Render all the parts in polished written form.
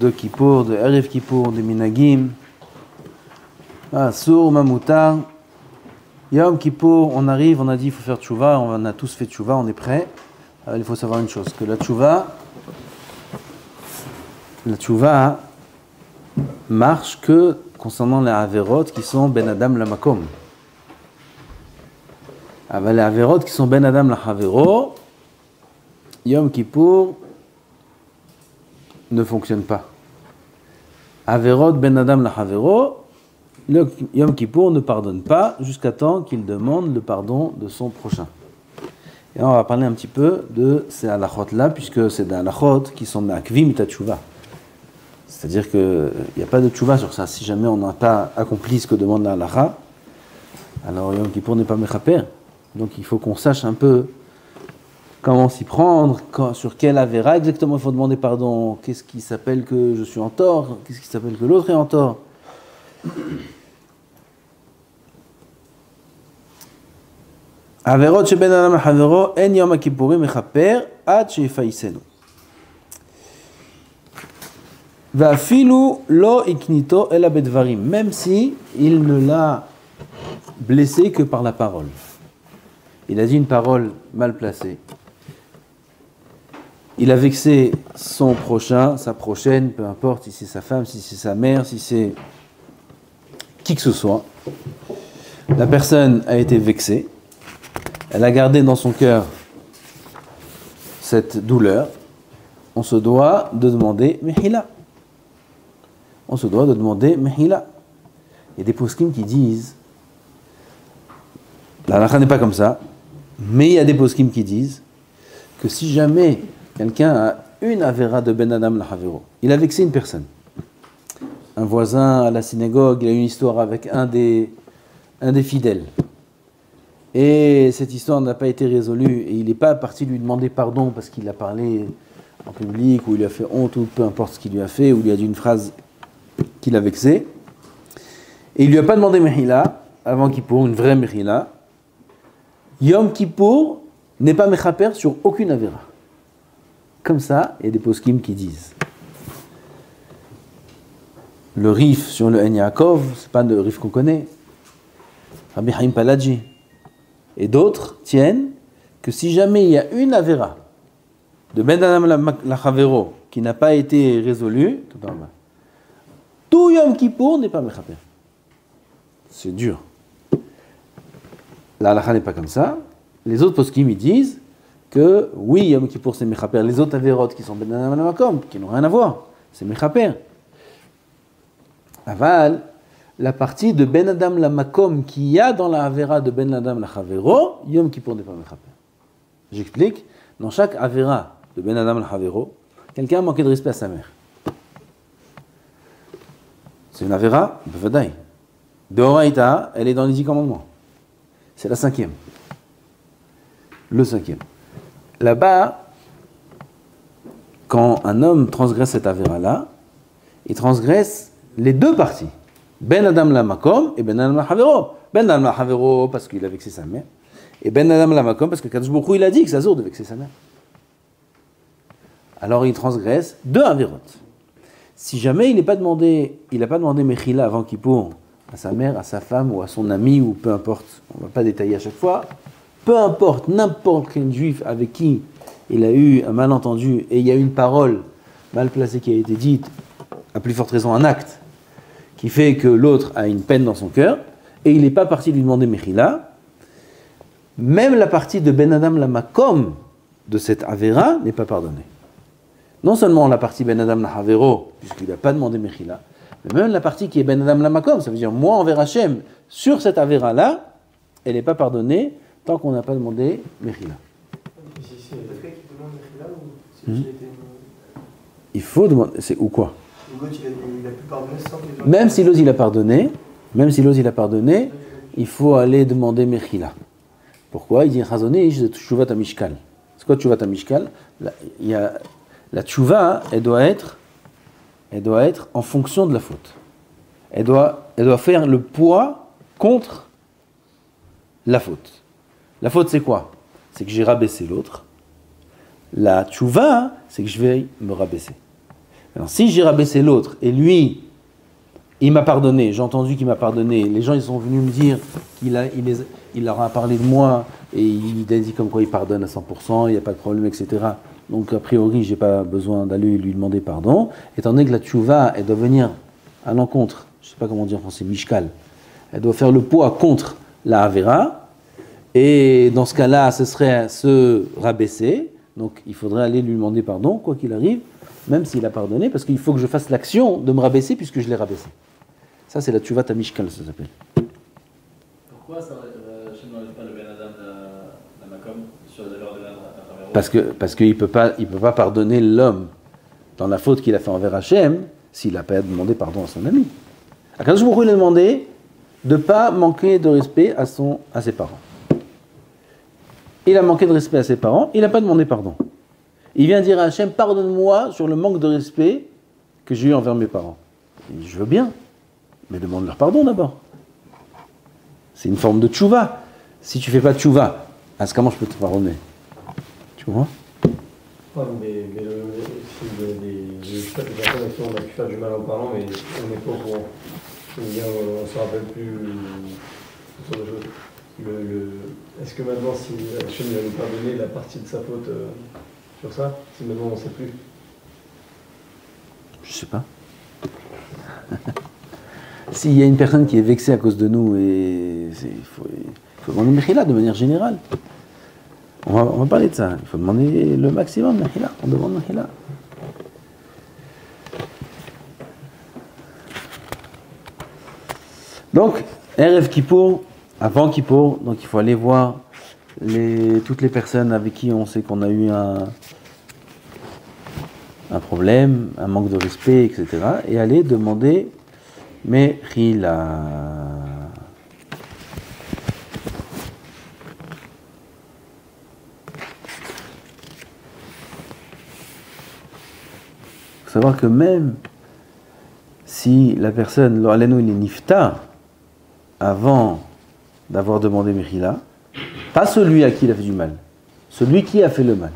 de Kippour, de Erev Kippour, de Minagim, Sour, Mamoutar, Yom Kippour, on arrive, on a dit il faut faire tchouva, on a tous fait tchouva, on est prêt. Alors, il faut savoir une chose, que la tchouva marche que concernant les Averot qui sont Ben Adam la Makom. Les Averot qui sont Ben Adam la Havero, Yom Kippour ne fonctionne pas. Averot Ben Adam la Havero, le Yom Kippour ne pardonne pas jusqu'à temps qu'il demande le pardon de son prochain. Et on va parler un petit peu de ces halachot-là, puisque c'est des halachot qui sont me'akvim et tchouva. C'est-à-dire qu'il n'y a pas de tchouva sur ça. Si jamais on n'a pas accompli ce que demande la halacha, alors Yom Kippour n'est pas mechaper. Donc il faut qu'on sache un peu comment s'y prendre, sur quelle avéra exactement il faut demander pardon, qu'est-ce qui s'appelle que je suis en tort, qu'est-ce qui s'appelle que l'autre est en tort. Averot sheben adam havero en yom kippurim mechaper ad shefaisenu. Vafilu lo iknito ela bedvarim, même si il ne l'a blessé que par la parole. Il a dit une parole mal placée. Il a vexé son prochain, sa prochaine, peu importe si c'est sa femme, si c'est sa mère, si c'est qui que ce soit. La personne a été vexée. Elle a gardé dans son cœur cette douleur. On se doit de demander mehila. On se doit de demander mehila. Il y a des poskim qui disent, la halakha n'est pas comme ça, mais il y a des poskim qui disent que si jamais quelqu'un a une avéra de Ben Adam l'Havero, il a vexé une personne, un voisin à la synagogue, il a eu une histoire avec un des fidèles, et cette histoire n'a pas été résolue, et il n'est pas parti lui demander pardon parce qu'il a parlé en public, ou il a fait honte, ou peu importe ce qu'il lui a fait, ou il a dit une phrase qu'il a vexé, et il lui a pas demandé mehila, avant Kippour, une vraie mehila. Yom Kippour n'est pas mechaper sur aucune avéra. Comme ça, il y a des poskim qui disent. Le rif sur le En Yaakov, c'est pas le rif qu'on connaît. Rabbi Haim Paladji. Et d'autres tiennent que si jamais il y a une avéra de Ben Adam la Havero qui n'a pas été résolue, tout Yom Kippour n'est pas mechaper. C'est dur. La halakha n'est pas comme ça. Les autres poskim ils disent que oui, Yom Kippour c'est mechaper. Les autres averot qui sont Ben Adam la Makom, qui n'ont rien à voir, c'est mechaper. Aval, la partie de Ben Adam la Makom qu'il y a dans la avera de Ben Adam la Havero, Yom Kippour n'est pas mechaper. J'explique. Dans chaque avera de Ben Adam la Havero, quelqu'un a manqué de respect à sa mère. C'est une avera, bevadaï. Deoraita, elle est dans les 10 commandements. C'est la 5e. Le 5e. Là-bas, quand un homme transgresse cette avéra-là, il transgresse les deux parties. Ben Adam la Makom et Ben Adam la Havero. Ben Adam la Havero parce qu'il a vexé sa mère. Et Ben Adam la Makom parce que Kadosh Baruch Hu, il a dit que c'est Azur de vexer sa mère. Alors il transgresse deux avérotes. Si jamais il n'a pas demandé Mechila avant Kippour à sa mère, à sa femme ou à son ami, ou peu importe, on ne va pas détailler à chaque fois, peu importe, n'importe quel juif avec qui il a eu un malentendu et il y a une parole mal placée qui a été dite, à plus forte raison un acte, qui fait que l'autre a une peine dans son cœur, et il n'est pas parti lui demander Mechila, même la partie de Ben Adam la Makom de cette Avera n'est pas pardonnée. Non seulement la partie Ben Adam la Havero, puisqu'il n'a pas demandé Mechila, mais même la partie qui est Ben Adam la Makom, ça veut dire moi envers Hachem, sur cette Avera-là, elle n'est pas pardonnée tant qu'on n'a pas demandé Mechila. C'est le fait qu'il demande Mechila ou c'est qu'il était... Il faut demander, c'est ou quoi? L'autre il a pu pardonner sans qu'il... Même si l'autre il a pardonné, il faut aller demander Mechila. Pourquoi? Il dit Chazonish de Tshuvat HaMishkal. C'est quoi Tshuvat HaMishkal? La Tshuva, elle doit être en fonction de la faute. Elle doit faire le poids contre la faute. La faute, c'est quoi? C'est que j'ai rabaissé l'autre. La Tshuva, c'est que je vais me rabaisser. Alors, si j'ai rabaissé l'autre, et lui, il m'a pardonné, j'ai entendu qu'il m'a pardonné, les gens ils sont venus me dire il leur a parlé de moi, et il a dit comme quoi il pardonne à 100%, il n'y a pas de problème, etc. Donc a priori, je n'ai pas besoin d'aller lui demander pardon, étant donné que la tchouva, elle doit venir à l'encontre, je ne sais pas comment dire en français, mishkal, elle doit faire le poids contre la avera, et dans ce cas-là, ce serait se rabaisser, donc il faudrait aller lui demander pardon, quoi qu'il arrive, même s'il a pardonné, parce qu'il faut que je fasse l'action de me rabaisser puisque je l'ai rabaissé. Ça, c'est la tchouva tamishkal, ça s'appelle. Pourquoi ça n'enlève pas le Ben Adam de la Makom sur l'heure de la Parce qu'il ne peut pas pardonner l'homme dans la faute qu'il a fait envers Hachem s'il n'a pas demandé pardon à son ami. Akadosh Baruch Hu, il a demandé de ne pas manquer de respect à ses parents. Il a manqué de respect à ses parents, il n'a pas demandé pardon. Il vient dire à Hachem, pardonne-moi sur le manque de respect que j'ai eu envers mes parents. Il dit, je veux bien, mais demande-leur pardon d'abord. C'est une forme de tchouva. Si tu ne fais pas de tchouva, à ce comment je peux te pardonner? Tu comprends? Ouais, mais des personnes qui ont pu faire du mal en parlant, mais on n'est pas au courant. On ne se rappelle plus ce genre de choses. Est-ce que maintenant, si Hachem va nous pardonner la partie de sa faute sur ça, si maintenant on ne sait plus? Je sais pas. S'il y a une personne qui est vexée à cause de nous, il faut demander Mechila de manière générale. On va parler de ça. Il faut demander le maximum de Mechila. On demande Mechila. Donc, Erev Kippour, avant Kippour, donc il faut aller voir toutes les personnes avec qui on sait qu'on a eu un problème, un manque de respect, etc. Et aller demander Mechila. Il faut savoir que même si la personne, l'Orleno, il est nifta, avant d'avoir demandé Mechila, pas celui à qui il a fait du mal, celui qui a fait le mal.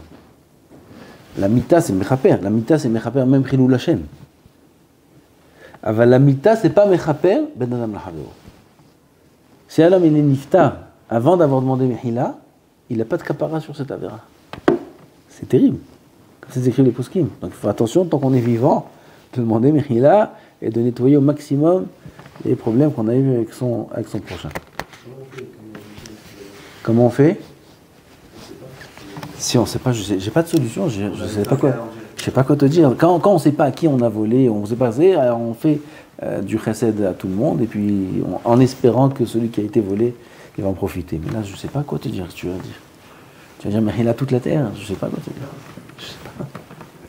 La mita, c'est mechaper. La mita, c'est mechaper même chilou l'Hachem. Mais la mita, c'est pas mechaper ben adam l'havero. Si un homme il est nifta avant d'avoir demandé Mechila, il n'a pas de kapara sur cette avera. C'est terrible. Comme c'est écrit les poskim. Donc il faut attention, tant qu'on est vivant, de demander Mechila et de nettoyer au maximum les problèmes qu'on a eu avec son prochain. Comment on fait? Si on ne sait pas, j'ai pas de solution, je sais pas quoi te dire. Quand on ne sait pas à qui on a volé, on ne sait pas, on fait du chesed à tout le monde et puis en espérant que celui qui a été volé, il va en profiter. Mais là, je ne sais pas quoi te dire. Tu vas dire, mais il a toute la terre. Je ne sais pas quoi te dire. Je sais pas.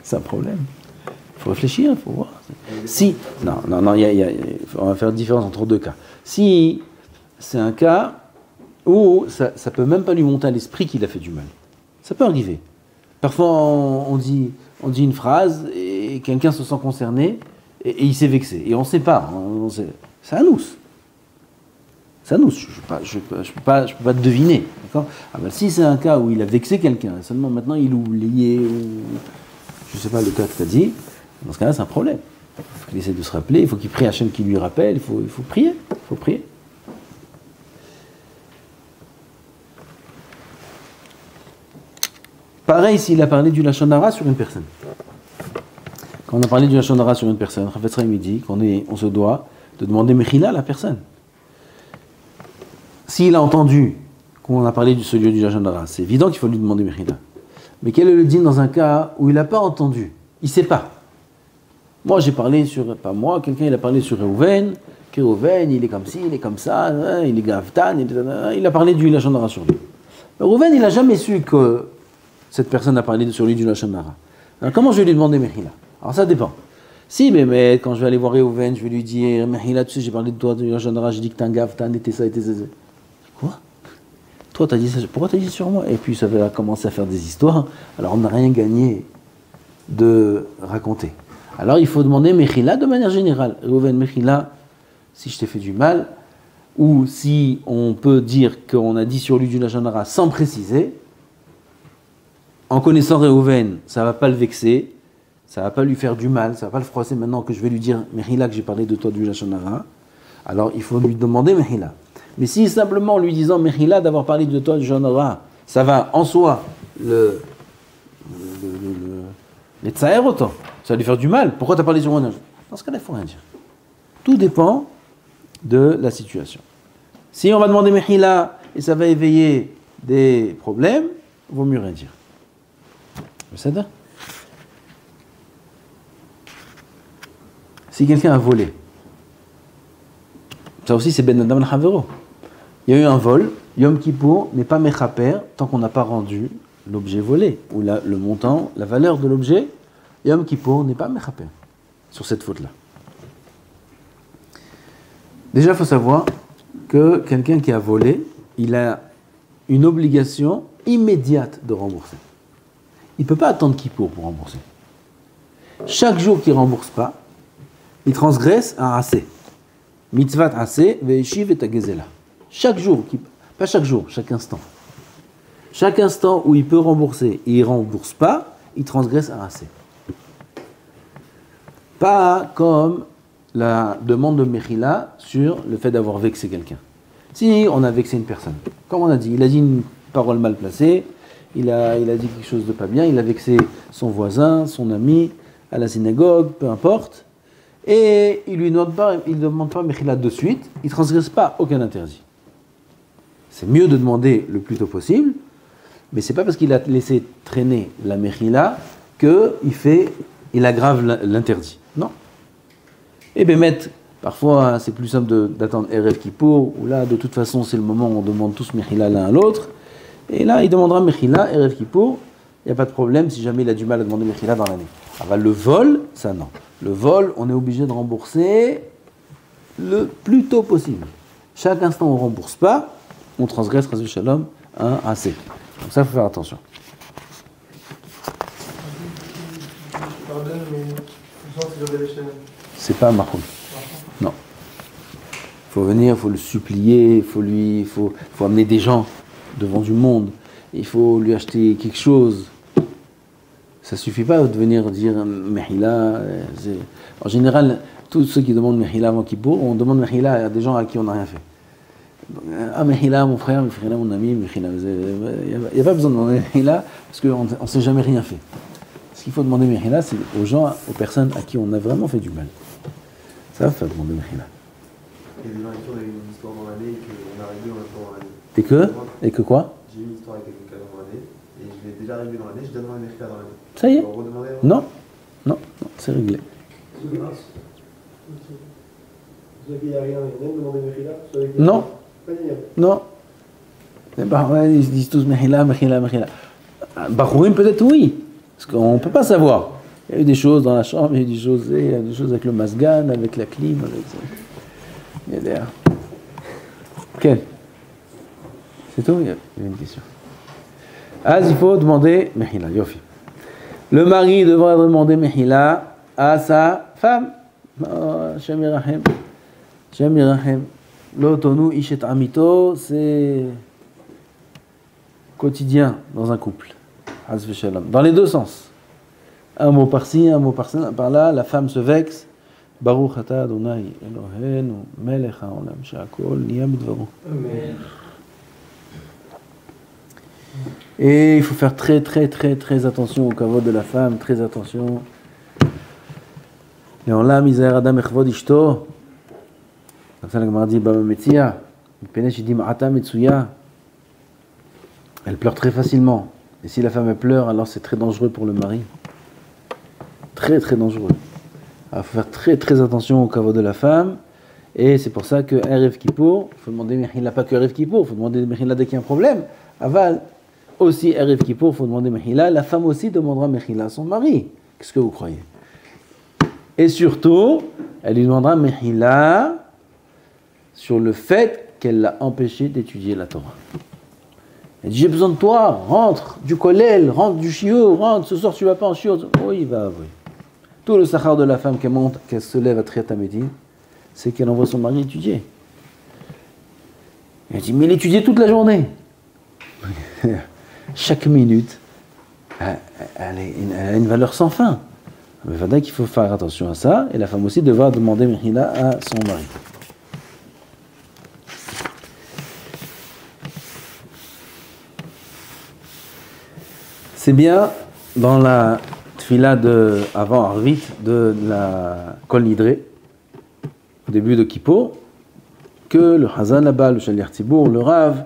C'est un problème. Il faut réfléchir, il faut voir. Si, non, on va faire une différence entre deux cas. Si c'est un cas où ça ne peut même pas lui monter à l'esprit qu'il a fait du mal. Ça peut arriver. Parfois, on dit une phrase et quelqu'un se sent concerné et il s'est vexé. Et on ne sait pas. C'est un nous. C'est un nous. Je ne peux pas te deviner. D'accord? Ben, si c'est un cas où il a vexé quelqu'un, seulement maintenant il oublié, ou je ne sais pas le cas que tu as dit, dans ce cas-là, c'est un problème. Il faut qu'il essaie de se rappeler, il faut qu'il prie Hachem qui lui rappelle, il faut prier. Il faut prier. Pareil s'il a parlé du Lachon Hara sur une personne. Quand on a parlé du Lachon Hara sur une personne, Chafetz Chaim dit qu'on se doit de demander Mechila à la personne. S'il a entendu qu'on a parlé de ce lieu du Lachon Hara, c'est évident qu'il faut lui demander Mechila. Mais quel est le din dans un cas où il n'a pas entendu? Il ne sait pas. Moi j'ai parlé sur, pas moi, quelqu'un il a parlé sur Reuven, que Reuven il est comme ci, il est comme ça, il est gavtan, il a parlé du Lachon Hara sur lui. Mais Reuven il n'a jamais su que cette personne a parlé sur lui du Lachon Hara. Alors comment je vais lui demander Mechila? Alors ça dépend. Si, mais quand je vais aller voir Reuven, je vais lui dire Mechila, tu sais, j'ai parlé de toi du Lachon Hara, j'ai dit que t'es un gaffe, t'as été ça, été ça. Quoi? Toi, t'as dit ça, pourquoi t'as dit ça sur moi? Et puis ça va commencer à faire des histoires. Alors on n'a rien gagné de raconter. Alors il faut demander Mechila de manière générale. Reuven, Mechila, si je t'ai fait du mal, ou si on peut dire qu'on a dit sur lui du Lachon Hara sans préciser. En connaissant Reuven, ça ne va pas le vexer, ça va pas lui faire du mal, ça va pas le froisser maintenant que je vais lui dire Mehila que j'ai parlé de toi du Lachon Hara, alors il faut lui demander Mehila. Mais si simplement en lui disant Mehila d'avoir parlé de toi du Lachon Hara, ça va en soi les tsaer autant, ça va lui faire du mal. Pourquoi tu as parlé sur mon âge? Dans ce cas-là, il ne faut rien dire. Tout dépend de la situation. Si on va demander Mehila et ça va éveiller des problèmes, il vaut mieux rien dire. C'est ça? Si quelqu'un a volé, ça aussi c'est Ben Adam al-Havero. Il y a eu un vol, Yom Kippour n'est pas mechaper tant qu'on n'a pas rendu l'objet volé, ou le montant, la valeur de l'objet, Yom Kippour n'est pas mechaper sur cette faute-là. Déjà, il faut savoir que quelqu'un qui a volé, il a une obligation immédiate de rembourser. Il ne peut pas attendre Kippour pour rembourser. Chaque jour qu'il ne rembourse pas, il transgresse un assez. Mitzvat assez, ve'eshiv et agezela. Chaque jour, pas chaque jour, chaque instant. Chaque instant où il peut rembourser et il ne rembourse pas, il transgresse un assez. Pas comme la demande de Mechila sur le fait d'avoir vexé quelqu'un. Si on a vexé une personne, comme on a dit, il a dit une parole mal placée, il a dit quelque chose de pas bien, il a vexé son voisin, son ami, à la synagogue, peu importe, et il ne demande pas Mechila de suite, il ne transgresse pas aucun interdit. C'est mieux de demander le plus tôt possible, mais c'est pas parce qu'il a laissé traîner la Mechila qu'il aggrave l'interdit. Non. Et Bémet, parfois c'est plus simple d'attendre Erev Kippour, où là de toute façon c'est le moment où on demande tous Mechila l'un à l'autre, et là il demandera Mechila, Erev Kippour, il n'y a pas de problème si jamais il a du mal à demander Mechila dans l'année. Alors le vol, ça non. Le vol, on est obligé de rembourser le plus tôt possible. Chaque instant où on ne rembourse pas, on transgresse Razu Shalom un assez. Donc ça, il faut faire attention. Pardonne, mais je sens que j'avais les chaînes. C'est pas un maroun. Non. Il faut venir, il faut le supplier, il faut amener des gens devant du monde. Il faut lui acheter quelque chose. Ça ne suffit pas de venir dire Mehila. En général, tous ceux qui demandent Mehila avant Kippour, on demande Mehila à des gens à qui on n'a rien fait. Ah, Mehila, mon frère, Mehila, mon ami, Mehila. Il n'y a pas besoin de demander Mehila parce qu'on ne s'est jamais rien fait. Ce qu'il faut demander Mehila, c'est aux gens, aux personnes à qui on a vraiment fait du mal. Ça, il faut demander Mehila. Il y a des gens avec qui on a eu une histoire dans l'année et qu'on a réglé en même temps dans l'année. Et que quoi? J'ai eu une histoire avec quelqu'un dans l'année et je l'ai déjà réglé dans l'année, je donne un Mechila dans l'année. Ça y est? Non, C'est réglé. C'est grâce. Ceux qui n'y a rien, ils viennent demander Mechila. Non. Pas de lien. Non. Ils se disent tous Mechila, Mechila, Mechila. Bachorim peut-être oui, parce qu'on ne peut pas savoir. Il y a eu des choses dans la chambre, il y a eu des choses avec le masgan, avec la clim, avec ça. Il y a des... Ok. C'est tout? Il y a une question. Il faut demander Mechila, Yofi. Le mari devra demander Mechila à sa femme. Shem Yirachem. Shem Yirachem. L'otonu ishet amito, c'est quotidien dans un couple. Dans les deux sens. Un mot par-ci, un mot par-là, la femme se vexe. Baruch ata Adonai Eloheinu melech haolam she'akol niya bidvaro. Amen. Et il faut faire très très très très attention au kavod de la femme, très attention. Le'olam yizaher adam echvod ishto. Comme ça la Gemara dit Baba Metzia, Penesh dit Ma'ata Metsuya. Elle pleure très facilement. Et si la femme elle pleure, alors c'est très dangereux pour le mari. Très très dangereux. Il faut faire très très attention au kavod de la femme. Et c'est pour ça que Erev Kippour, il faut demander Mechila, pas que Erev Kippour, il faut demander Mechila dès qu'il y a un problème. Aval, aussi Erev Kippour, il faut demander Mechila. La femme aussi demandera Mechila à son mari. Qu'est-ce que vous croyez? Et surtout, elle lui demandera Mechila sur le fait qu'elle l'a empêché d'étudier la Torah. Elle dit, j'ai besoin de toi, rentre du kollel, rentre du shiur, rentre, ce soir tu vas pas en shiur. Oui, il va, oui. Tout le sachar de la femme qu'elle se lève à Triat Hamidin, c'est qu'elle envoie son mari étudier. Elle dit, mais il étudiait toute la journée. Chaque minute, elle a une valeur sans fin. Mais il qu'il faut faire attention à ça, et la femme aussi devra demander Mechila à son mari. C'est bien dans la tfila de avant Arvit de la Kol Nidre, au début de Kippour, que le Hazan là-bas, le Shaliach Tzibour, le Rav,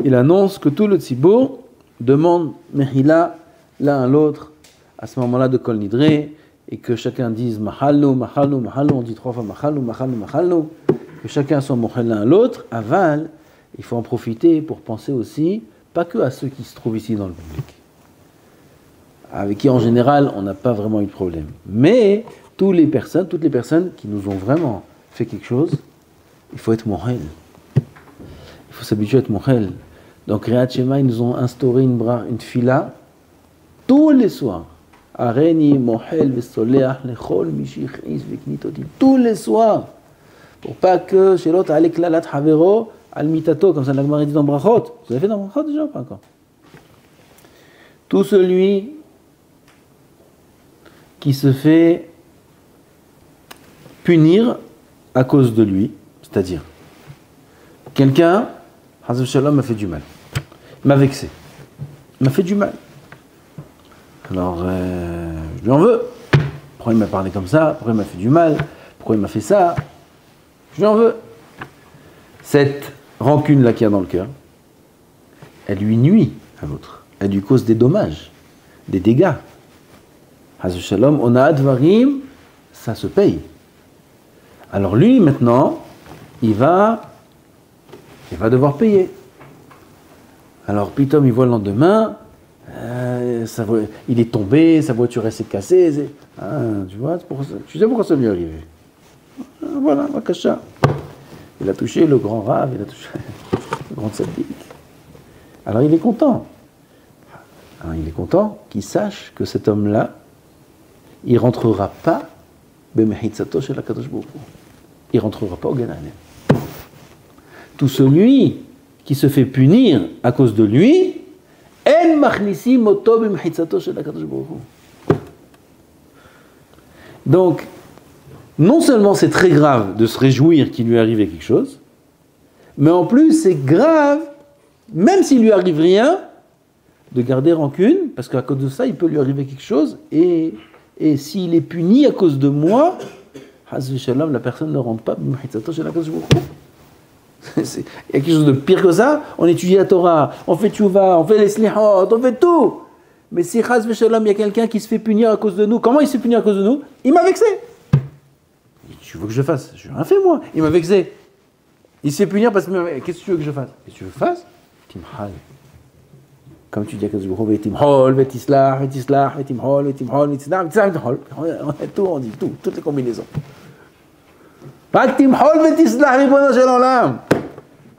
il annonce que tout le Tzibour demande Mechila l'un à l'autre à ce moment-là de Kol Nidre, et que chacun dise Mahalnu, Mahalnu, Mahalnu, on dit 3 fois Mahalnu, Mahalnu, Mahalnu, que chacun soit Mohel l'un à l'autre, aval, il faut en profiter pour penser aussi, pas que à ceux qui se trouvent ici dans le public, avec qui en général on n'a pas vraiment eu de problème, mais toutes les personnes qui nous ont vraiment fait quelque chose, il faut être Mohel. Il faut s'habituer à être Mohel. Donc Kriyat Shema, ils nous ont instauré une fila tous les soirs. Areni Mohel vesoleach lechol mishichis veknitoti. Tous les soirs. Pour pas que Shelot alek lalat havero al mitato, comme ça la Gemara dit dans Brachot. Vous avez fait dans Brachot déjà ou pas encore? Tout celui qui se fait punir à cause de lui, c'est-à-dire quelqu'un, Hazef Shalom, m'a fait du mal, m'a vexé, m'a fait du mal. Alors, je lui en veux. Pourquoi il m'a parlé comme ça? Pourquoi il m'a fait du mal? Pourquoi il m'a fait ça? Je lui en veux. Cette rancune-là qu'il y a dans le cœur, elle lui nuit à l'autre. Elle lui cause des dommages, des dégâts. Hazef Shalom, on a advarim, ça se paye. Alors lui, maintenant, il va devoir payer. Alors Pitom, il voit le lendemain, il est tombé, sa voiture s'est cassée. Tu vois, tu sais pourquoi ça lui est arrivé. Voilà, Makasha. Il a touché le grand Rav, il a touché le grand Tzaddik. Alors il est content. Il est content qu'il sache que cet homme-là, il ne rentrera pas b'mehitzato shel HaKadosh Baruch Hu. Il ne rentrera pas au Gan Eden. Tout celui qui se fait punir à cause de lui, en machnisim oto b'mehitzato shel HaKadosh Baruch Hu. Donc, non seulement c'est très grave de se réjouir qu'il lui arrive quelque chose, mais en plus c'est grave, même s'il lui arrive rien, de garder rancune, parce qu'à cause de ça, il peut lui arriver quelque chose, et s'il est puni à cause de moi, Hazvi Shalom, la personne ne rentre pas. Il y a quelque chose de pire que ça. On étudie la Torah, on fait tchouva, on fait les slihot, on fait tout. Mais si Hazvi Shalom, il y a quelqu'un qui se fait punir à cause de nous, comment il se fait punir à cause de nous? Il m'a vexé. Tu veux que je fasse? Je n'ai rien fait moi. Il m'a vexé. Il se fait punir parce que qu'est-ce que tu veux que je fasse? Qu'est-ce que tu veux que je fasse? Timhal. Comme tu dis à Kazuhov, Timhol, Vetislah, Vetislah, Vetimhol, Vetimhol, Vetislah, Vetimhol. On dit tout, toutes les combinaisons. Pas Timhol, Vetislah, Ribono Shel Olam.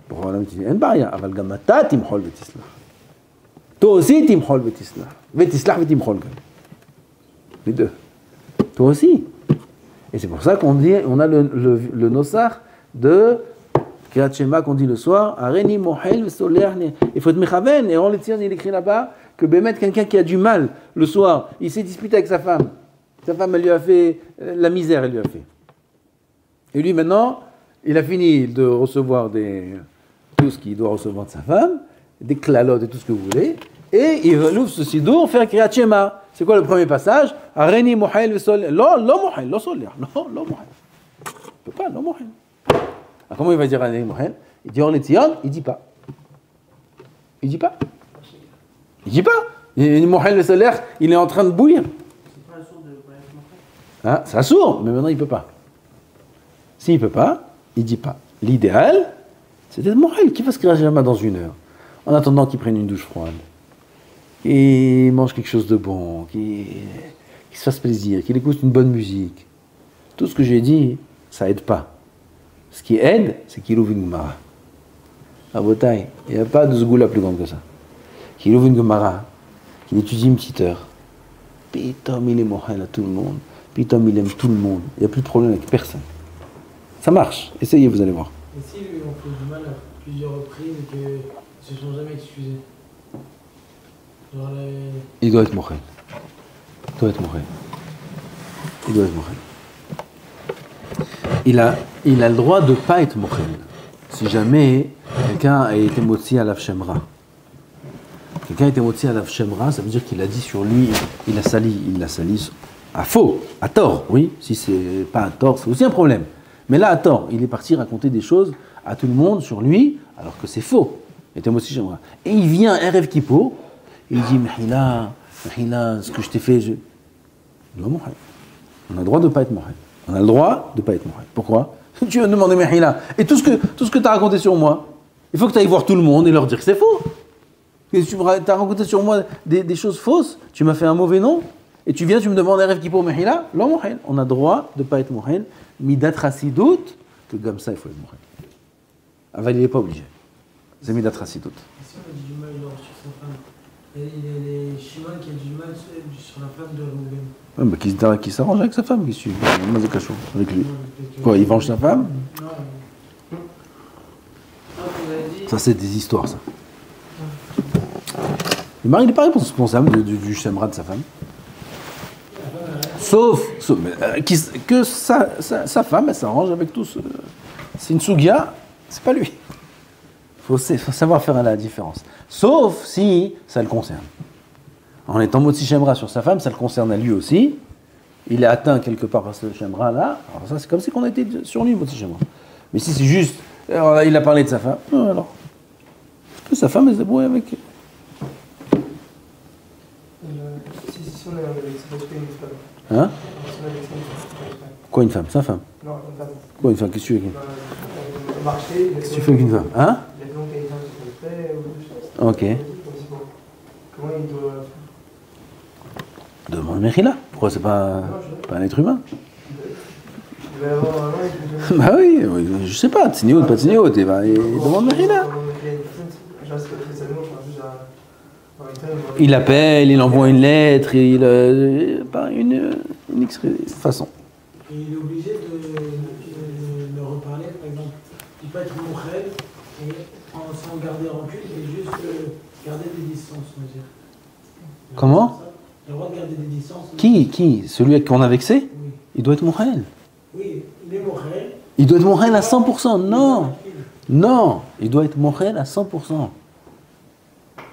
Pour Olam, tu dis, en baria, aval gamata, Timhol, Vetislah. Toi aussi, Timhol, Vetislah. Vetislah, Vetimhol. Les deux. Toi aussi. Et c'est pour ça qu'on dit, on a le nosar de Kriyat Shema qu'on dit le soir, Areni Mohel Vesoleach. Il faut être mechaven, et on le tient, il écrit là-bas que Bémet, quelqu'un qui a du mal le soir, il s'est disputé avec sa femme. Sa femme, elle lui a fait la misère, elle lui a fait. Et lui maintenant, il a fini de recevoir tout ce qu'il doit recevoir de sa femme, des clalotes et tout ce que vous voulez, et il ouvre ce sidour, faire Kriyat Shema. C'est quoi le premier passage? Areni Mohel Vesoleach. Lo Mohel, lo Soleach. Lo Mohel. Il peut pas, lo Mohel. Alors comment il va dire Areni Mohel? Il dit Orlétion, il dit pas. Il dit pas. Il dit pas. Mohel Vesoleach, il est en train de bouillir. C'est pas un sourd de Mohel. C'est un sourd, mais maintenant il peut pas. S'il peut pas, il dit pas. L'idéal, c'est d'être Mohel. Qui va se créer jamais dans 1 heure? En attendant qu'il prenne une douche froide. Qu'il mange quelque chose de bon, qu'il se fasse plaisir, qu'il écoute une bonne musique. Tout ce que j'ai dit, ça aide pas. Ce qui aide, c'est qu'il ouvre une Gemara. À Botaï, il n'y a pas de zgoula plus grande que ça. Qu'il ouvre une Gemara, qu'il étudie une petite heure. Pitom, il est mohel à tout le monde. Pitom, il aime tout le monde. Il n'y a plus de problème avec personne. Ça marche. Essayez, vous allez voir. Et si lui, on fait du mal à plusieurs reprises et qu'ils ne se sont jamais excusés? Il doit être mohel. Il doit être mohel. Il doit être mochel. Il a le droit de ne pas être mochel. Si jamais quelqu'un a été motzi à l'avshemra. Quelqu'un a été motzi à l'avshemra, ça veut dire qu'il a dit sur lui, il l'a sali à faux, à tort, oui. Si c'est pas à tort, c'est aussi un problème. Mais là, à tort, il est parti raconter des choses à tout le monde sur lui, alors que c'est faux. Il était motzi shemra. Et il vient Erev Kippour, il dit Mehila, ce que je t'ai fait, non, mochel. On a le droit de ne pas être mochel. On a le droit de ne pas être mochel. Pourquoi? Tu vas me demander Mehila. Et tout ce que tu as raconté sur moi, il faut que tu ailles voir tout le monde et leur dire que c'est faux. Que tu as raconté sur moi des choses fausses, tu m'as fait un mauvais nom, et tu viens, tu me demandes un rêve qui pour Mehila, non mochel. On a le droit de ne pas être mochel. Midat Chassidout, que comme ça il faut être mochel. Aval, il n'est pas obligé. C'est Midat Chassidout. Si on a du mal sur sa femme, il y a les Shimon qui a du mal sur la femme de Reuven. Ouais, bah, qui s'arrange avec sa femme, qui suit. Avec lui. Quoi, il venge sa femme? Non. Ça, c'est des histoires, ça. Le mari n'est pas responsable du shemra de sa femme. Sauf que sa femme, elle s'arrange avec tous. C'est une sougia, c'est pas lui. Il faut savoir faire la différence. Sauf si ça le concerne. En étant motzi shemra sur sa femme, ça le concerne à lui aussi. Il est atteint quelque part par ce shemra là. Alors ça, c'est comme si on était sur lui, motzi shemra. Mais si c'est juste, alors, il a parlé de sa femme, alors. Est-ce que sa femme, elle se débrouille avec? Si on a une femme. Hein? Si on a une femme. Quoi, une femme? Sa femme? Non, une femme. Quoi, une femme? Qu'est-ce que tu fais avec une Marché. Qu'est-ce que tu fais avec une femme? Hein? Il y a donc une femme qui se fait ou des choses. Ok. Comment il doit. Demande Mechila. Pourquoi c'est pas un être humain? Il va y avoir un an, Bah oui, je sais pas, Tsniout, pas Tsniout, il demande Mechila. Il appelle, il envoie une lettre, par une façon. Et il est obligé de le reparler, par exemple. Il peut être mochel et sans garder rancune, et juste garder des distances, on va dire. Comment? Il a le droit de garder des distances. Qui? Celui qu'on a vexé? Oui. Il doit être mochel. Oui, il est mochel. Il doit être mochel à 100%. Non. Non. Il doit être mochel à 100%.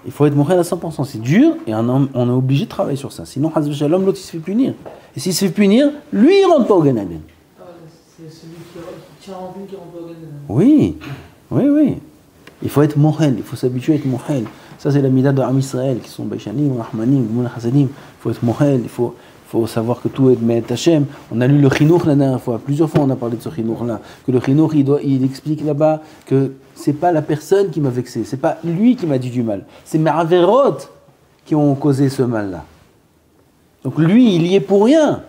Il faut être mochel à 100%. C'est dur et on est obligé de travailler sur ça. Sinon, Hazv Shalom, l'autre il se fait punir. Et s'il se fait punir, lui il rentre pas au Gan Eden. C'est celui qui tient en vue qui rentre pas au Gan Eden. Oui. Oui. Il faut être mochel. Il faut s'habituer à être mochel. Ça, c'est la mida de Am Israël qui sont Baïchanim, Rahmanim, Gmoul Hasadim. Il faut être mochel. Il faut savoir que tout est Me'et Hashem. On a lu le Chinour la dernière fois. Plusieurs fois, on a parlé de ce Chinour-là. Que le Chinour, il explique là-bas que c'est pas la personne qui m'a vexé. C'est pas lui qui m'a dit du mal. C'est mes Averot qui ont causé ce mal-là. Donc lui, il y est pour rien.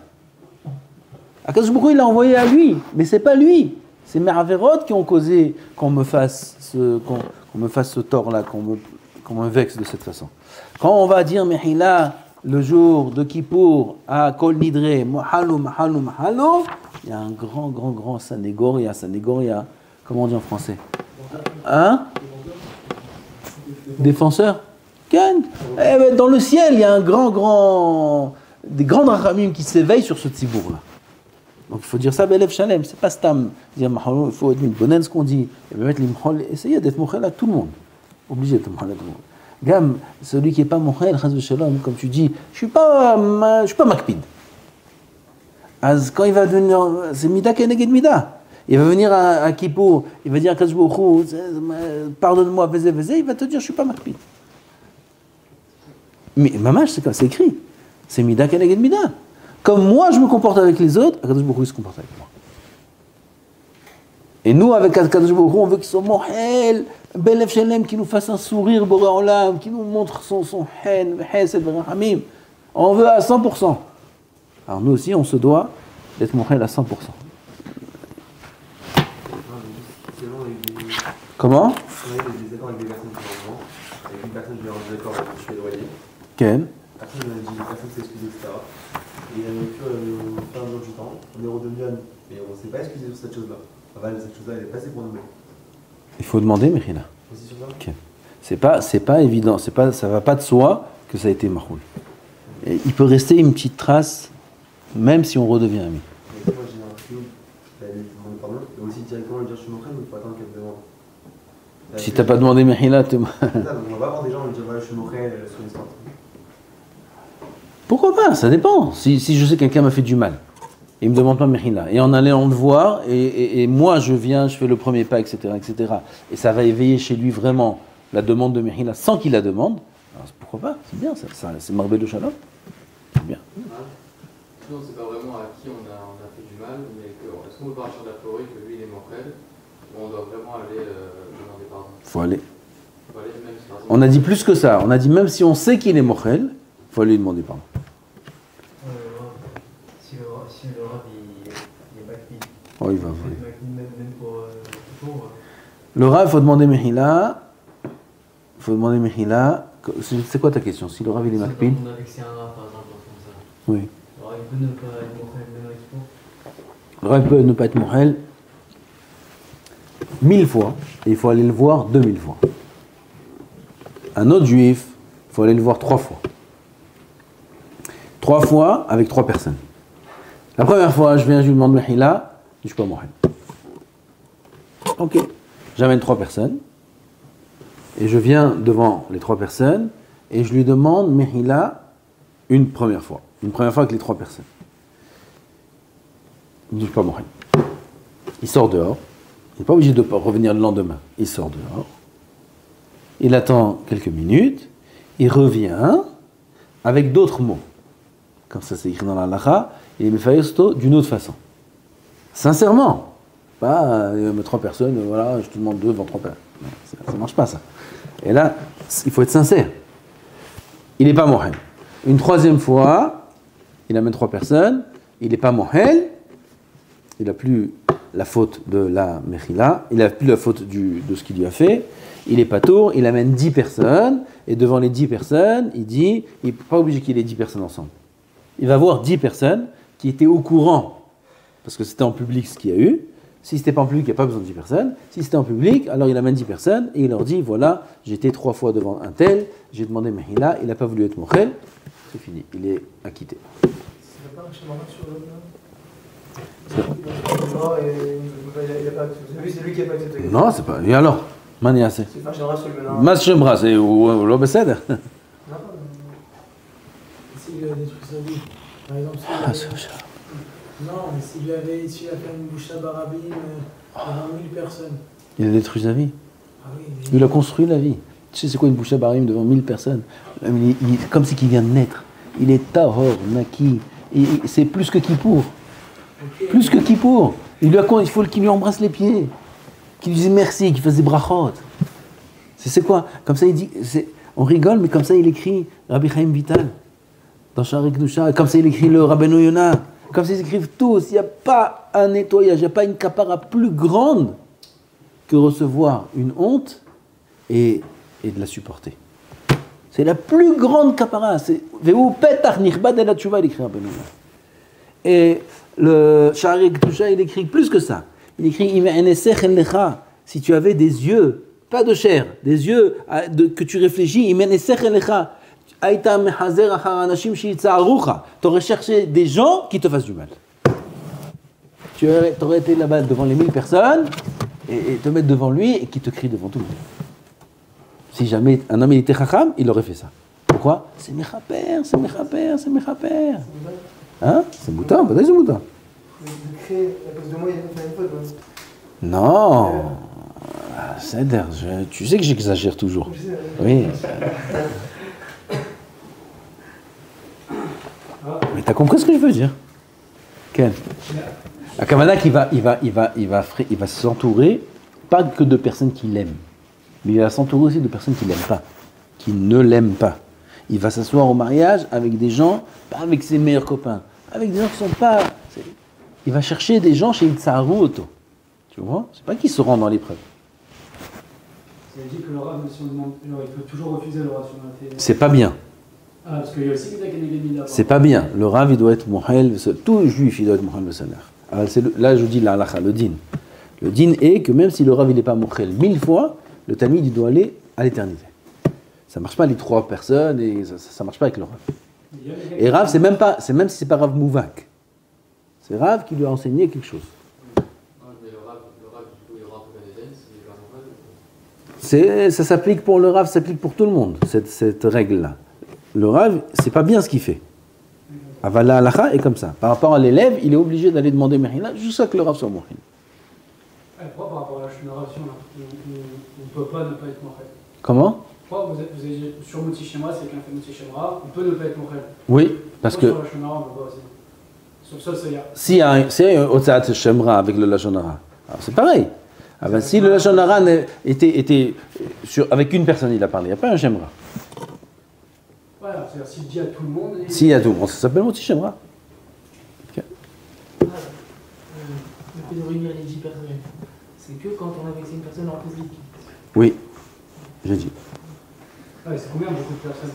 Akadosh Baruch Hu, il l'a envoyé à lui. Mais c'est pas lui. C'est mes Averot qui ont causé qu'on me fasse ce tort-là, qu'on me vexe de cette façon. Quand on va dire Mehila, le jour de Kippour, à Kol Nidre, Mahalo, il y a un grand Sanégoria, comment on dit en français? Hein? Défenseur? Ken? Dans le ciel, il y a des grands rachamim qui s'éveillent sur ce tzibour-là. Donc il faut dire ça, Belev Shalem, c'est pas stam. Dire Mahalo, il faut être bonne ce qu'on dit. Et mettre l'imchol, essayer d'être mochel à tout le monde. Obligé d'être mochel à tout le monde. Gam, celui qui n'est pas mochel, Chaz v'Shalom, comme tu dis, je suis pas makpid. Quand il va devenir, c'est mida keneged mida. Il va venir à Kippour, il va dire à Kadosh Baruch Hu, pardonne-moi, il va te dire, je suis pas makpid. Mais mamash, c'est écrit. C'est mida keneged mida. Comme moi, je me comporte avec les autres, Kadosh Baruch Hu se comporte avec moi. Et nous, avec Kadosh Baruch Hu, on veut qu'ils soient mochel, Belev Shalem, qui nous fasse un sourire, Boré Olam, qui nous montre son hen, Hesed, Verachamim. On veut à 100%. Alors nous aussi, on se doit d'être mochel à 100%. Comment? On a eu des accords avec des personnes qui sont en avec une personne, je vais en accord, je suis éloigné. Quel? Personne m'a dit, personne s'est excusé, etc. Et au fur et à mesure du temps, on est redevenu amis. Mais on ne s'est pas excusé sur cette chose-là. Cette chose-là, elle est passée pour nous. Il faut demander, Mechila. Aussi sur ça? Okay. C'est pas évident, ça va pas de soi que ça a été mahoul. Il peut rester une petite trace même si on redevient ami. Mais moi j'ai un film, t'as demandé pardon, et aussi directement lui dire je suis Mochel, mais il faut attendre qu'elle te demande. Si t'as pas demandé Mehila, t'es... Donc on va voir des gens et dire voilà, je suis Mochel sur une histoire. Pourquoi pas? Ça dépend. Si je sais que quelqu'un m'a fait du mal, il me demande pas Mehila, et en allant le voir, et moi je viens, je fais le premier pas, etc., etc., et ça va éveiller chez lui vraiment la demande de Mehila sans qu'il la demande, alors pourquoi pas? C'est bien, ça c'est Marbé de Shalom. C'est bien. Non, c'est pas vraiment à qui on a fait du mal, mais est-ce qu'on peut partir de la théorie que lui il est mortel, ou on doit vraiment aller demander pardon? Faut aller. Faut aller même si, par exemple, On a dit plus que ça. On a dit même si on sait qu'il est Mochel, faut aller lui demander pardon. Si le rab il est Makbi, Oh, il va voler. même pour Le Rav, il faut demander Mehila. Il faut demander Mehila. C'est quoi ta question? Si le Rav il est Makpid? on a vexé un rab par exemple, comme ça. Oui. Alors il peut ne pas être Mochel même avec sport. Le Rav peut ne pas être Mochel 1000 fois. Et il faut aller le voir 2000 fois. Un autre juif, il faut aller le voir 3 fois. 3 fois avec 3 personnes. La première fois, je viens, je lui demande Mehila, je suis pas Mochel. Ok. J'amène 3 personnes. Et je viens devant les 3 personnes et je lui demande Mehila une première fois. Une première fois avec les 3 personnes. Il ne dit pas Mochel. Il sort dehors. Il n'est pas obligé de revenir le lendemain. Il sort dehors. Il attend quelques minutes. Il revient avec d'autres mots. Comme ça c'est écrit dans la halakha. Et il me fait d'une autre façon. Sincèrement. Pas 3 personnes, voilà, je te demande 2 devant 3 personnes. Ça ne marche pas ça. Et là, il faut être sincère. Il n'est pas Mochel. Une 3e fois, il amène 3 personnes, il n'est pas Mochel, il n'a plus la faute de la Mechila, il n'a plus la faute de ce qu'il lui a fait, il est pas tour, il amène 10 personnes, et devant les 10 personnes, il dit, il n'est pas obligé qu'il y ait 10 personnes ensemble. Il va voir 10 personnes qui étaient au courant, parce que c'était en public ce qu'il y a eu. Si c'était pas en public, il n'y a pas besoin de 10 personnes. Si c'était en public, alors il amène 10 personnes et il leur dit, voilà, j'étais 3 fois devant un tel, j'ai demandé Mehila, il n'a pas voulu être Mochel, c'est fini, il est acquitté. C'est pas un schéma sur le c'est lui qui a pas accepté. Non, c'est pas. Et alors Mani assez. C'est pas un schéma sur le menant. Mas Shemra, c'est ou l'homme cède. Non, s'il a détruit sa vie, par exemple, non, mais s'il a fait une bouche à barabine devant 1000 personnes. Il a détruit sa vie. Ah oui, Il a construit la vie. Tu sais, c'est quoi une bouche à barim devant 1000 personnes? Comme si qu'il vient de naître. Il est tahor, naki. C'est plus que Kippour. Okay. Plus que Kippour. Il faut qu'il lui embrasse les pieds. Qu'il lui dise merci, qu'il fasse des brachot. C'est quoi? Comme ça, il dit. On rigole, mais comme ça, il écrit Rabbi Chaim Vital. Dans Sha'arei Kedusha. Comme ça, il écrit le Rabbeinu Yonah. Comme ça, ils écrivent tous. Il n'y a pas un nettoyage, il n'y a pas une kapara plus grande que recevoir une honte et de la supporter. C'est la plus grande kapara. C'est Veu petach nichbad el hatshuva, il écrit Rabbeinu Yonah. Et le Sha'arei Kedusha, il écrit plus que ça. Il écrit si tu avais des yeux, pas de chair, des yeux que tu réfléchis, tu aurais cherché des gens qui te fassent du mal. Tu aurais été là-bas devant les 1000 personnes et te mettre devant lui et qui te crie devant tout le monde. Si jamais un homme était chacham, il aurait fait ça. Pourquoi? C'est mechaper, c'est mechaper, c'est mechaper. Hein? C'est mouton, peut-être c'est mouton. De créer, à cause de moi, il y a une faute. Non, c'est-à-dire, tu sais que j'exagère toujours. Oui. Mais t'as compris ce que je veux dire? Ken. À Kavana, il va s'entourer pas que de personnes qui l'aiment, mais il va s'entourer aussi de personnes qui l'aiment pas, qui ne l'aiment pas. Il va s'asseoir au mariage avec des gens, pas avec ses meilleurs copains, avec des gens qui sont pas. Il va chercher des gens chez Itzaharu Oto. Tu vois? C'est pas qu'ils se rendent dans l'épreuve. Ça veut dire que le rab, si on demande, il peut toujours refuser le rab si on a fait. C'est pas bien. Ah, parce qu'il y a aussi quelqu'un qui a gagné des milliards. C'est pas bien. Le Rav, il doit être Mohel. Tout juif, il doit être Mohel Besaler. Là, je dis la halakha, le din. Le din est que même si le Rav, il n'est pas Mohel 1000 fois, le Talmid, il doit aller à l'éternité. Ça marche pas les 3 personnes et ça marche pas avec le Rav. Et Rav, c'est même si c'est pas Rav Mouvak. C'est Rav qui lui a enseigné quelque chose. Mais le Rav, du coup, il rentre au Gan Eden, s'il est pas normal. Ça s'applique pour le Rav, ça s'applique pour tout le monde, cette règle-là. Le Rav, c'est pas bien ce qu'il fait. Avala halacha est comme ça. Par rapport à l'élève, il est obligé d'aller demander Mechila jusqu'à que le Rav soit Mouhin. Pourquoi par rapport à la génération, là, on ne peut pas ne pas être Mochel? Comment? Pourquoi vous avez dit sur Moti Shemra, c'est quelqu'un fait Moti Shemra, on peut ne pas être Mochel? Oui, parce que Sur la Shonara, on peut pas aussi. Sur ça, c'est là. s'il y a un Otsaat Shemra avec le Lashon Hara, alors c'est pareil. Ah ben, si le Lashon Hara était avec une personne, il a parlé, il n'y a pas un Shemra. Voilà, c'est-à-dire s'il dit à tout le monde. S'il y a tout le monde, ça s'appelle Moti Shemra. Le fait de réunir les 10 personnes, c'est que quand on a vexé une personne en public. Oui, j'ai dit. Ouais, c'est combien beaucoup de personnes?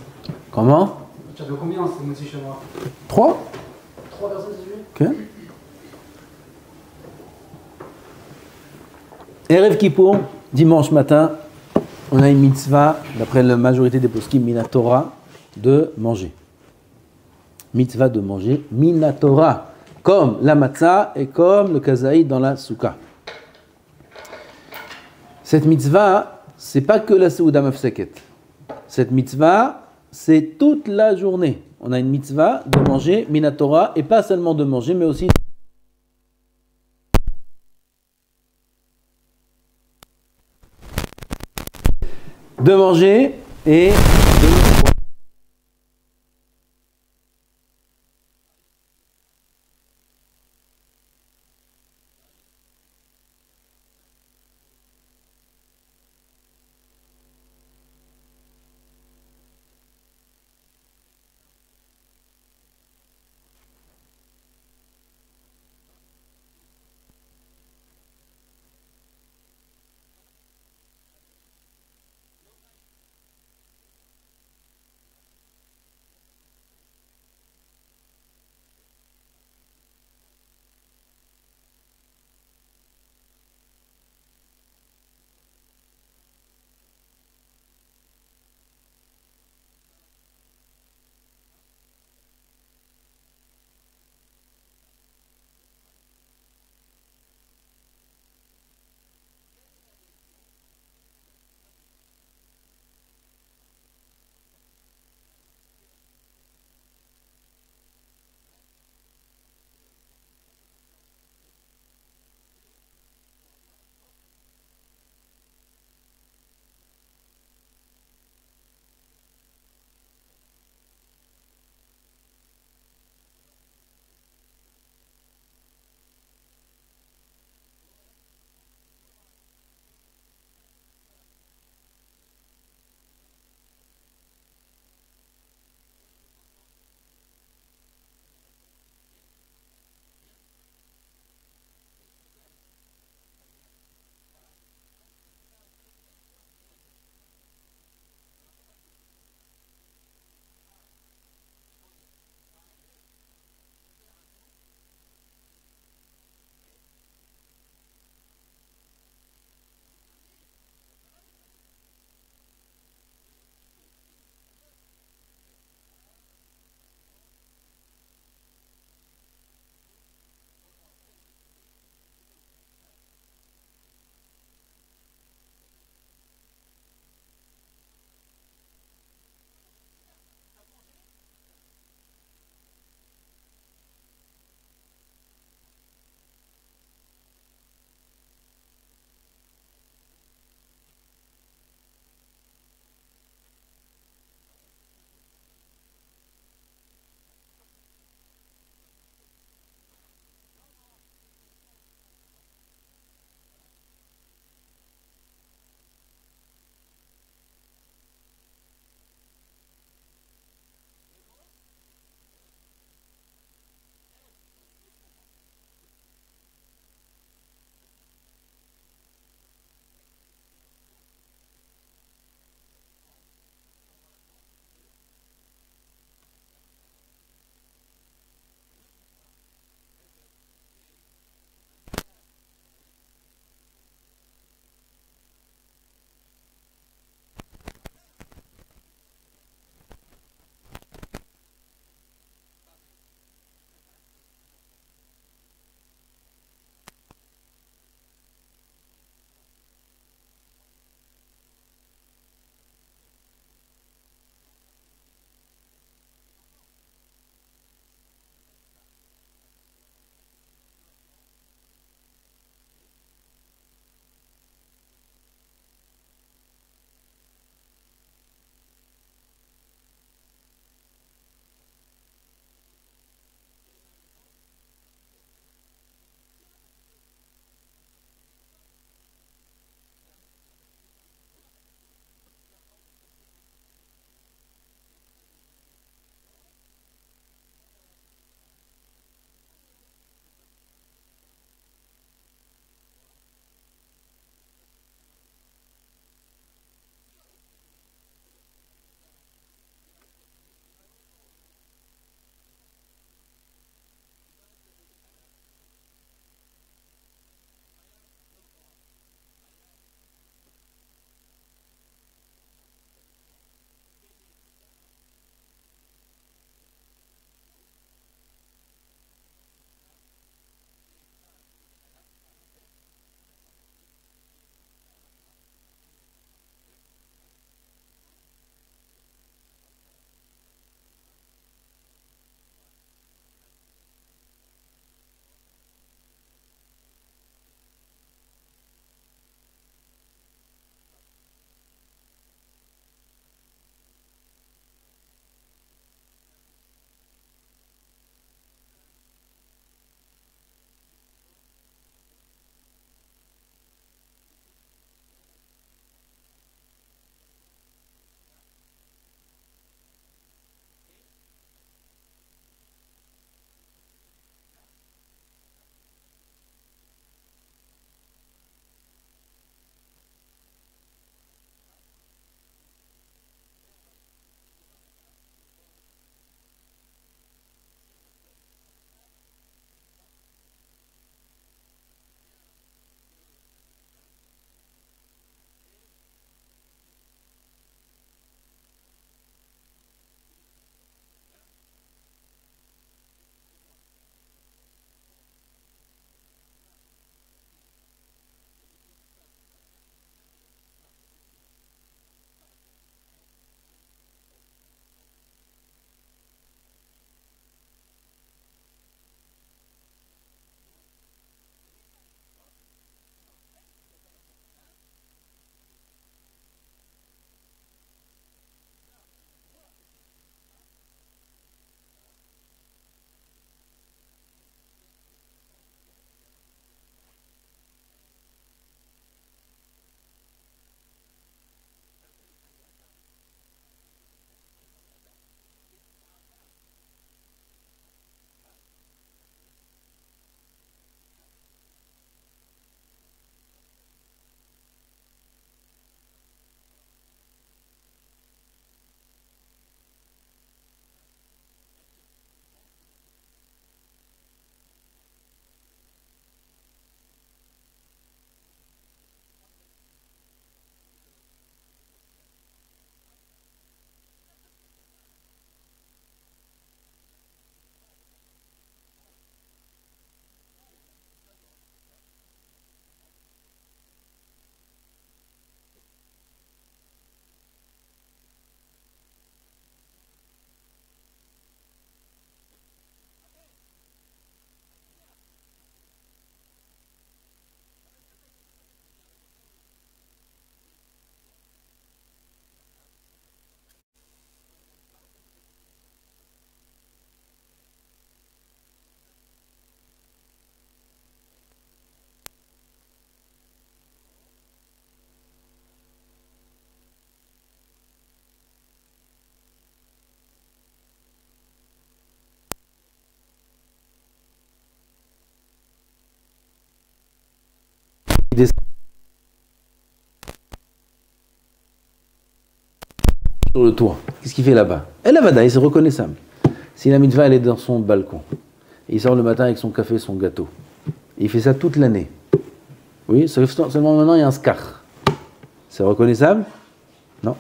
Comment? À partir de combien c'est Moti Shemra? 3? 3 personnes, c'est juste? Ok. Erev Kippour, dimanche matin, on a une mitzvah, d'après la majorité des poskim, Minatora, de manger. Mitzvah de manger, Minatora, comme la matzah et comme le kazaï dans la souka. Cette mitzvah, c'est pas que la Seouda Mafseket. Cette mitzvah, c'est toute la journée. On a une mitzvah de manger Minatora, et pas seulement de manger, mais aussi de manger et de descend sur le toit. Qu'est-ce qu'il fait là-bas? Et la vadaï, c'est reconnaissable. Si la mitzvah, elle est dans son balcon, et il sort le matin avec son café, son gâteau, et il fait ça toute l'année. Oui, seulement maintenant, il y a un skar. C'est reconnaissable? Non.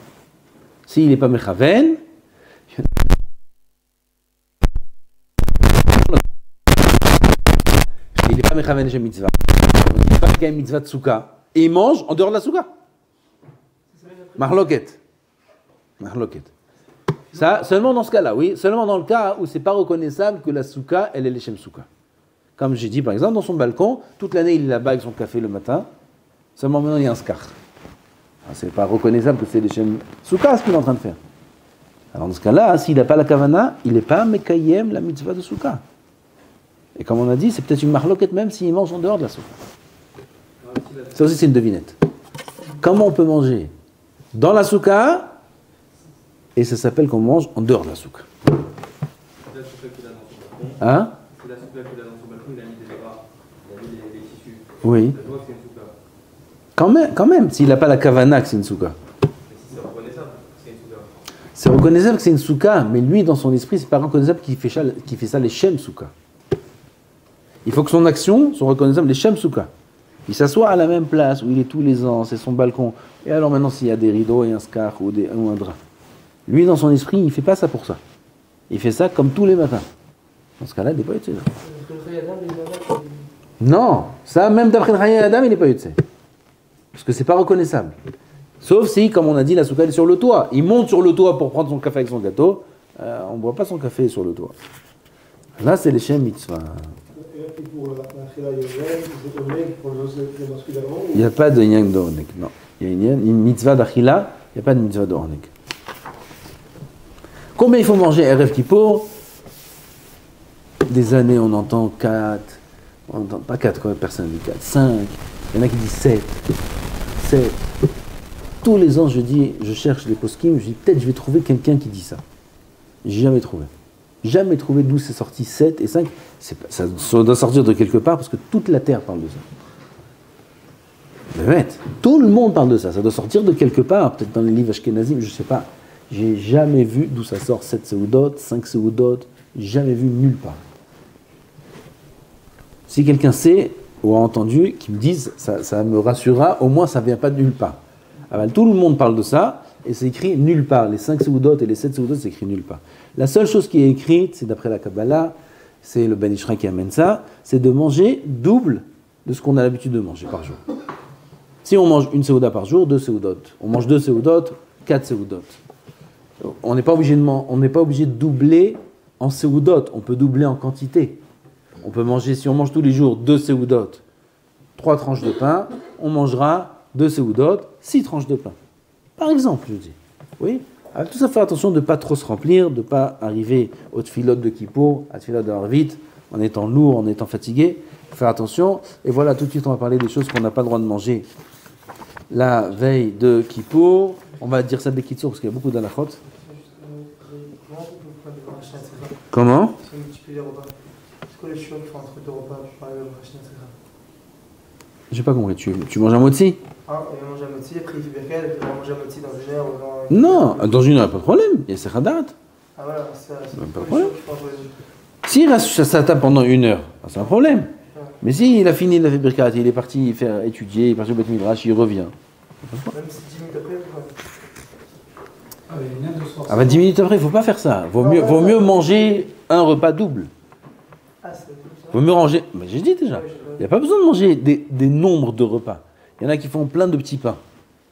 S'il n'est pas mechaven, il n'est pas mechaven chez mitzvah. Il n'est pas mechaven mitzvah de souka, et il mange en dehors de la souka. Mahloket. Mahloket. Ça, seulement dans ce cas-là, oui. Seulement dans le cas où c'est pas reconnaissable que la souka, elle est l'échem souka. Comme j'ai dit, par exemple, dans son balcon, toute l'année, il est là-bas avec son café le matin. Seulement maintenant, il y a un skar. C'est pas reconnaissable que c'est l'échem souka ce qu'il est en train de faire. Alors dans ce cas-là, s'il n'a pas la kavana, il n'est pas mekayem la mitzvah de souka. Et comme on a dit, c'est peut-être une mahloket même s'il mange en dehors de la souka. Ça aussi, c'est une devinette. Comment on peut manger dans la souka et ça s'appelle qu'on mange en dehors de la souka? C'est la souka qu'il a dans son balcon. Hein? C'est la souka qu'il a dans son balcon, il a mis des draps, il a mis les tissus. Oui. Ça se voit que c'est une souka. Quand même, s'il n'a pas la kavana, que c'est une souka. Mais si c'est reconnaissable, c'est une souka. C'est reconnaissable que c'est une souka, mais lui, dans son esprit, c'est pas reconnaissable qu'il fait ça les shem souka. Il faut que son action soit reconnaissable les shem souka. Il s'assoit à la même place où il est tous les ans, c'est son balcon. Et alors maintenant, s'il y a des rideaux et un scar ou un drap, lui, dans son esprit, il ne fait pas ça pour ça. Il fait ça comme tous les matins. Dans ce cas-là, il n'est pas utile. Non, ça, même d'après le Chayei Adam, il n'est pas utile. Parce que c'est pas reconnaissable. Sauf si, comme on a dit, la souka est sur le toit. Il monte sur le toit pour prendre son café avec son gâteau. On ne boit pas son café sur le toit. Là, c'est les shem mitzvah. Il n'y a pas de yang d'ornek, non. Il y a une mitzvah d'achila, il n'y a pas de mitzvah d'ornek. Combien il faut manger Erev Kippour? Des années, on entend 4, on entend pas 4, quoi, personne ne dit 4, 5, il y en a qui disent 7. Tous les ans, je cherche les poskim, je dis peut-être je vais trouver quelqu'un qui dit ça. J'ai jamais trouvé. Jamais trouvé d'où c'est sorti 7 et 5. Ça doit sortir de quelque part parce que toute la terre parle de ça. Mais tout le monde parle de ça. Ça doit sortir de quelque part, peut-être dans les livres ashkenazim, je ne sais pas. J'ai jamais vu d'où ça sort 7 seudot, 5 seudot, jamais vu nulle part. Si quelqu'un sait ou a entendu, qui me dise, ça me rassurera, au moins ça ne vient pas de nulle part. Alors, tout le monde parle de ça, et c'est écrit nulle part. Les 5 seudot et les 7 seudot, c'est écrit nulle part. La seule chose qui est écrite, c'est d'après la Kabbalah, c'est le Ben Ishra qui amène ça, c'est de manger double de ce qu'on a l'habitude de manger par jour. Si on mange une seuda par jour, 2 seudot. On mange 2 seudot, 4 seudot. On n'est pas obligé de doubler en seudot, on peut doubler en quantité. On peut manger, si on mange tous les jours 2 seudot, 3 tranches de pain, on mangera 2 seudot, 6 tranches de pain. Par exemple, je dis. Oui. Avec tout ça, faire attention de ne pas trop se remplir, de ne pas arriver aux tfilotes de Kippour, à tfilotes de Harvit, en étant lourd, en étant fatigué. Faire attention. Et voilà, tout de suite, on va parler des choses qu'on n'a pas le droit de manger la veille de Kippour. On va dire ça Bekitsour parce qu'il y a beaucoup d'halachot. Comment? Si on multiplie les repas. C'est quoi les chiots qui font entre deux repas pour aller au Rachna Tzera? J'ai pas compris. Tu manges un motzi? Ah, il mange un motzi, après il fait Birkel, et puis il va manger un motzi dans une heure ou dans... Non, dans une heure, pas de problème. Il y a Sechadat. Ah voilà, c'est Pas de les problème. chiots qui font entre les deux. S'il reste à sa table pendant une heure, c'est un problème. Mais s'il a fini de la Birkat, il est parti faire étudier, il est parti au Beth Midrash, il revient. Même si 10 minutes après, Ah, mais il y a une de soir. Ah bah 10 minutes après, il ne faut pas faire ça. Vaut mieux manger un repas double. ah, c'est comme ça. Vaut mieux manger. Mais j'ai dit déjà. Il n'y a pas besoin de manger des nombres de repas. Il y en a qui font plein de petits pains.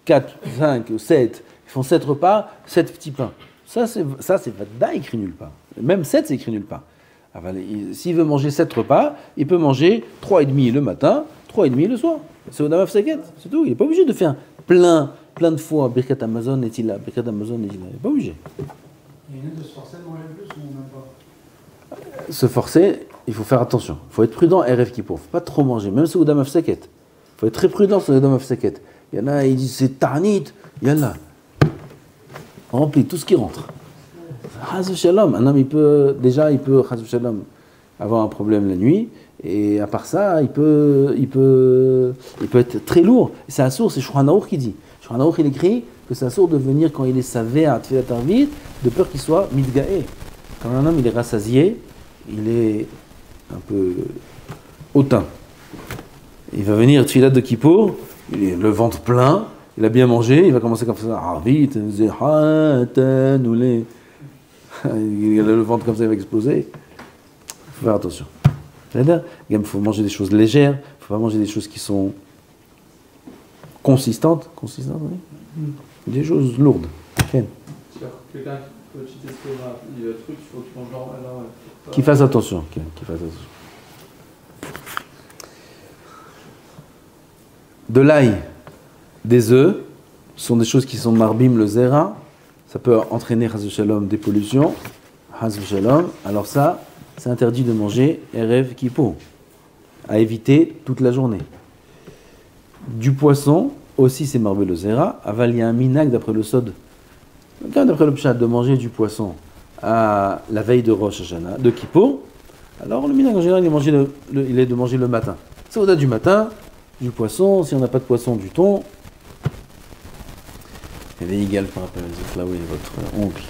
4, 5, 7. Ils font 7 repas, 7 petits pains. Ça, c'est Vada écrit nulle part. Même 7, c'est écrit nulle part. Ah bah, s'il veut manger 7 repas, il peut manger 3,5 le matin, 3,5 le soir. C'est au Namaf Saket, c'est tout. Il n'est pas obligé de faire plein de fois. Birkat Amazon est-il là? Birkat Amazon est-il là? Il n'est pas obligé. Il y a une de se forcer de manger plus ou même pas? Se forcer, il faut faire attention. Il faut être prudent, RF Kippour. Il ne faut pas trop manger, même sur Udam Afsaket. Il faut être très prudent sur Udam Afsaket. Il y en a, ils disent c'est Tarnit, il y en a. On remplit tout ce qui rentre. Chas v'shalom. Un homme, il peut, Chas v'shalom, avoir un problème la nuit. Et à part ça, il peut être très lourd. Et c'est assourd, c'est Shulchan Aruch qui dit. Shulchan Aruch, il écrit que c'est assourd de venir quand il est savé à Tfilat Arvit, de peur qu'il soit mitgaé. Quand un homme il est rassasié, il est un peu hautain. Il va venir Tfilat de Kippour, il a le ventre plein, il a bien mangé, il va commencer comme ça, Arvit, il a le ventre comme ça, il va exploser. Il faut faire attention. C'est-à-dire, il faut manger des choses légères, il ne faut pas manger des choses qui sont consistantes, oui. Des choses lourdes. Quelqu'un qui peut cheater le truc, il faut qu'il mange genre. Qu'il fasse attention. Qu'il fasse attention. De l'ail, des œufs, sont des choses qui sont marbim le zera. Ça peut entraîner, Chas v'Shalom, des pollutions. Chas v'Shalom. Alors ça, c'est interdit de manger Erev Kippour, à éviter toute la journée. Du poisson, aussi c'est marbé le zera. Aval, il y a un minag d'après le sod, d'après le pshat, de manger du poisson à la veille de Rosh Hashanah, de Kippour. Alors le minag en général, il est de manger le matin. C'est au-delà du matin, du poisson. Si on n'a pas de poisson, du thon. Il y a des égales par rapport à là, oui, votre oncle.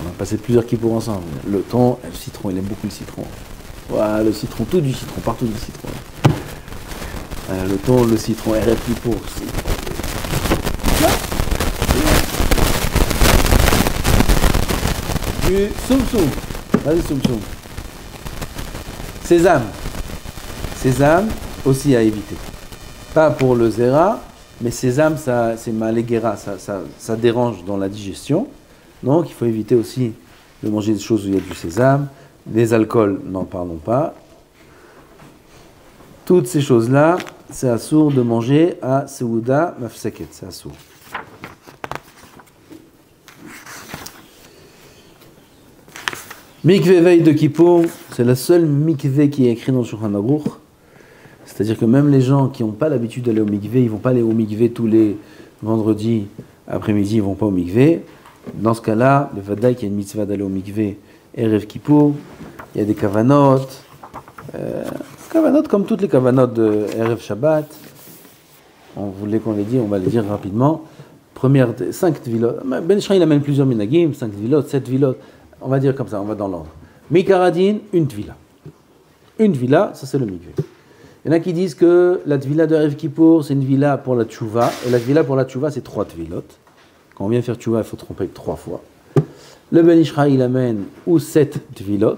On a passé plusieurs kippours ensemble. Le thon, le citron, il aime beaucoup le citron. Voilà, le citron, tout du citron, partout du citron. Le thon, le citron, RF kippour. Du soum-soum. Vas-y, soum-soum. Sésame aussi à éviter. Pas pour le zera, mais sésame, ça, c'est maléguera, ça dérange dans la digestion. Donc il faut éviter aussi de manger des choses où il y a du sésame. Les alcools, n'en parlons pas. Toutes ces choses-là, c'est assourd de manger à Seuda Mafseket, c'est assourd. Mikvé veille de Kippour, c'est la seule mikvé qui est écrite dans le Shulchan Aruch. C'est-à-dire que même les gens qui n'ont pas l'habitude d'aller au mikvé, ils ne vont pas aller au mikvé tous les vendredis après-midi, ils ne vont pas au mikvé. Dans ce cas-là, le Vadaï qui a une mitzvah d'aller au mikvé, Erev Kippour, il y a des kavanot, comme toutes les kavanot de Erev Shabbat. On voulait qu'on les dise, on va les dire rapidement. Première, 5 tvilot. Ben Ishraï, il amène plusieurs minagim, 5 tvilot, 7 tvilot. On va dire comme ça, on va dans l'ordre. Mikaradin, une tvila. Une tvila, ça c'est le mikvé. Il y en a qui disent que la tvila de Erev Kippour, c'est une tvila pour la tchouva, et la tvila pour la tchouva, c'est 3 tvilot. Quand on vient faire tchouva, il faut tromper 3 fois. Le Ben Ishraï, il amène ou 7 tvilot,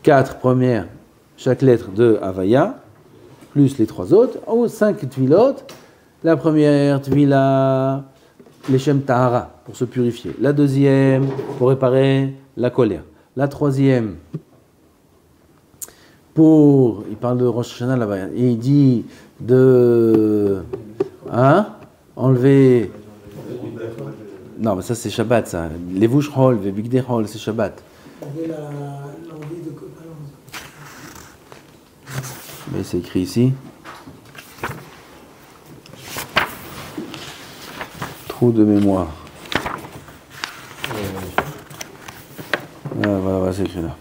4 premières, chaque lettre de Havaya, plus les 3 autres, ou 5 tvilot. La première tvila, l'Eshem Tahara, pour se purifier. La deuxième, pour réparer la colère. La troisième, il parle de Rosh Hashanah là-bas, et il dit de enlever. Non, mais ça c'est Shabbat, ça. Les vouches hol, les bigdei hol, c'est Shabbat. L'envie de Mais c'est écrit ici. Trou de mémoire. Voilà, c'est écrit là.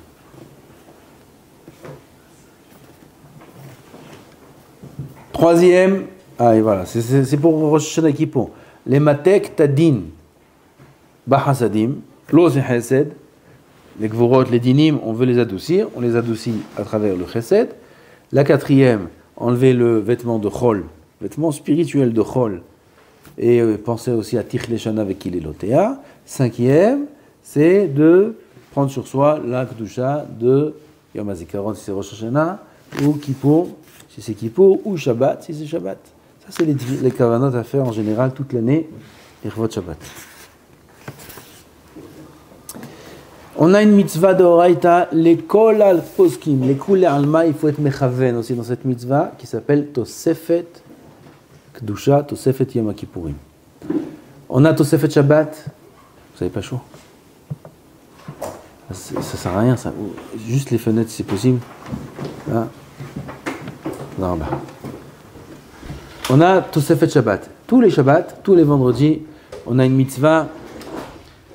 Troisième, et voilà, c'est pour Rosh Hashanah Kippour. Les matek tadin, bahasadim, l'os et chesed, les gvorot, les dinim, on veut les adoucir, on les adoucit à travers le chesed. La quatrième, enlever le vêtement de chol, vêtement spirituel de chol, et penser aussi à Tichle Shana avec Kilelotea. Cinquième, c'est de prendre sur soi la Kedusha de Yom HaZikaron si c'est Rosh Hashanah, ou Kippour si c'est Kippour, ou Shabbat si c'est Shabbat. Ça, c'est les kavanot à faire en général toute l'année, et Revot Shabbat. On a une mitzvah de Horaïta, les kol al poskim, les koulé alma, il faut être mechaven aussi dans cette mitzvah, qui s'appelle Tosefet Kedusha, Tosefet Yom Kippourim. On a Tosefet Shabbat, vous n'avez pas chaud? Ça sert à rien, ça. Juste les fenêtres si c'est possible. Là. Non, bah. On a Tosefet Shabbat. Tous les Shabbats, tous les vendredis, on a une mitzvah,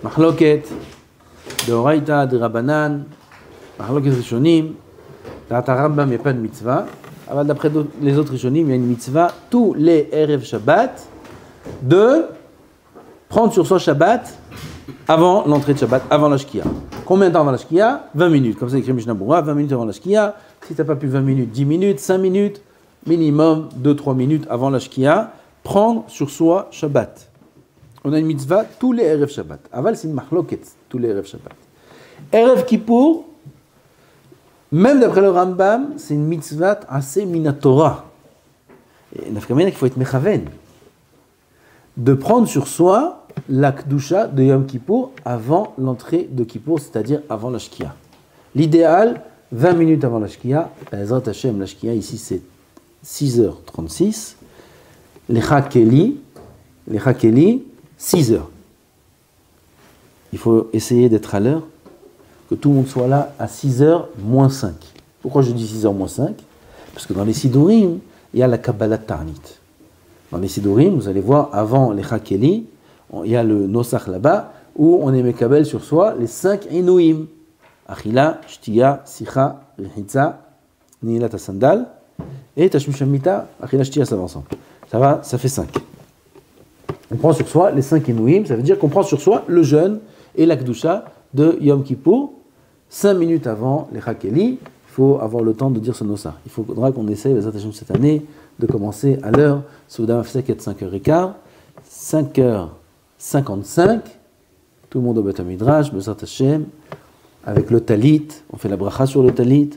Mahloket, de Horaïta, de Rabbanan, Mahloket Rishonim, Dans la Rambam, il n'y a pas de mitzvah. Alors, d'après les autres Rishonim, il y a une mitzvah tous les Erev Shabbat de prendre sur soi Shabbat avant l'entrée de Shabbat, avant la Shkia. Combien de temps avant la Shkia? 20 minutes. Comme ça, écrit Mishnah Berurah, 20 minutes avant la Shkia. Si tu n'as pas plus 20 minutes, 10 minutes, 5 minutes, minimum 2-3 minutes avant la Shkia, prendre sur soi Shabbat. On a une mitzvah tous les Erev Shabbat. Aval, c'est une mahloket, tous les Erev Shabbat. Erev Kippour, même d'après le Rambam, c'est une mitzvah assez minatora. Et il faut être mechaven. De prendre sur soi la Kedusha de Yom Kippour avant l'entrée de Kippour, c'est-à-dire avant la Shkia. L'idéal, 20 minutes avant la Shkia. Ezrat Hashem, la Shkia, ici c'est 6h36. Lecha Keli, 6h. Il faut essayer d'être à l'heure, que tout le monde soit là à 6h moins 5. Pourquoi je dis 6h moins 5? Parce que dans les Sidurim, il y a la Kabbalah Ta'anit. Dans les Sidurim, vous allez voir, avant les Chakeli, il y a le Nosach là-bas, où on est Mekabel sur soi les 5 Inouim. Achila, Shtiya, Sicha, Rechitza, Nihilat Sandal, et Tashmishamita, Achila, Shtiya, ça va ensemble. Ça va, ça fait 5. On prend sur soi les 5 Inouim, ça veut dire qu'on prend sur soi le jeûne et la Kedusha de Yom Kippour, 5 minutes avant les Chakeli. Il faut avoir le temps de dire ce Nosach. Il faudra qu'on essaye, cette année, de commencer à l'heure, Souda Mafseket 5h15, 5h55, tout le monde au Beth Midrash, Bezrat Hashem, avec le talit, on fait la bracha sur le talit,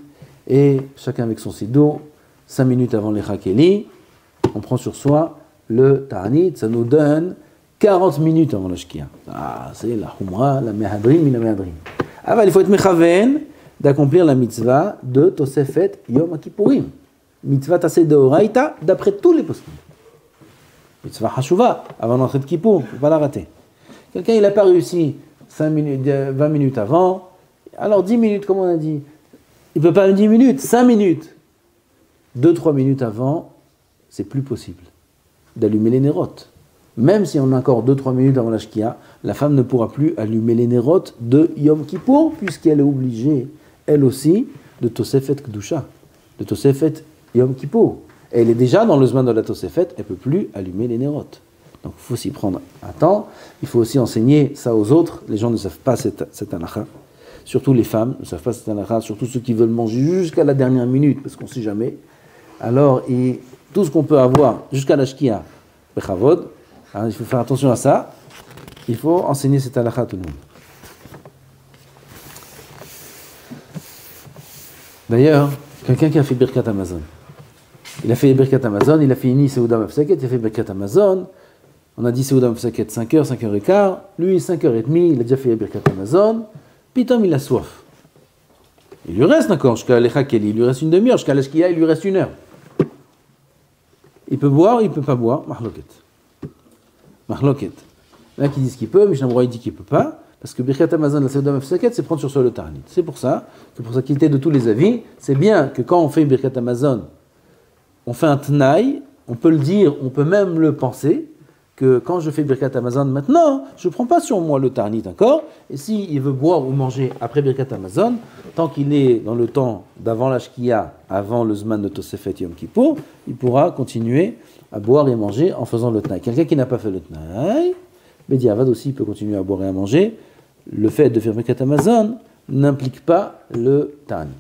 et chacun avec son sidour, 5 minutes avant les Chakeli, on prend sur soi le ta'anit, ça nous donne 40 minutes avant la Shkia. Ah, c'est la Humra, la Mehadrim, la Mehadrim. Ah, il faut être mechaven d'accomplir la mitzvah de Tosefet Yom Kippourim. Mitzvah Taseh Deoraita, d'après tous les poskim. Mitzvah Hashuva, avant l'entrée de Kippour, il ne faut pas la rater. Quelqu'un, il n'a pas réussi 5 minutes, 20 minutes avant, alors 10 minutes, comme on a dit. Il ne peut pas 10 minutes, 5 minutes. 2-3 minutes avant, c'est plus possible d'allumer les nérotes. Même si on a encore 2-3 minutes avant la Shkia, la femme ne pourra plus allumer les nérotes de Yom Kippour, puisqu'elle est obligée, elle aussi, de Tosefet Kedusha, de Tosefet Yom Kippour. Et elle est déjà dans le Zman de la Tosefet, elle ne peut plus allumer les nérotes. Donc il faut s'y prendre un temps, il faut aussi enseigner ça aux autres. Les gens ne savent pas cette halakha, surtout les femmes ne savent pas cette halakha, surtout ceux qui veulent manger jusqu'à la dernière minute, parce qu'on ne sait jamais. Alors, tout ce qu'on peut avoir jusqu'à la Shkia, Bechavod, il faut faire attention à ça. Il faut enseigner cette halakha à tout le monde. D'ailleurs, quelqu'un qui a fait Birkat Amazon, il a fait Birkat Amazon, il a fini Seuda Mafseket, il a fait Birkat Amazon. On a dit Seuda Mafseket 5h, 5h15. Lui, 5h30, il a déjà fait Birkat Amazon. Pitom, il a soif. Il lui reste encore, jusqu'à l'Echakeli, il lui reste une demi-heure. Jusqu'à l'Eshkia, il lui reste 1 heure. Il peut boire, il ne peut pas boire. Mahloket. Il y en a qui disent qu'il peut, Mishnah Berurah dit qu'il ne peut pas, parce que Birkat Amazon, la Seuda Mafseket, c'est prendre sur soi le Ta'anit. C'est pour ça qu'il était de tous les avis. C'est bien que quand on fait Birkat Amazon, on fait un Tnaï, on peut le dire, on peut même le penser, que quand je fais Birkat Amazon maintenant, je ne prends pas sur moi le Ta'anit encore, et s'il veut boire ou manger après Birkat Amazon, tant qu'il est dans le temps d'avant la Shkia, avant le Zman de Tosefet Yom Kippour, il pourra continuer à boire et manger en faisant le Tnaï. Quelqu'un qui n'a pas fait le Tnaï, Bediavad aussi peut continuer à boire et à manger. Le fait de faire Birkat Amazon n'implique pas le Ta'anit.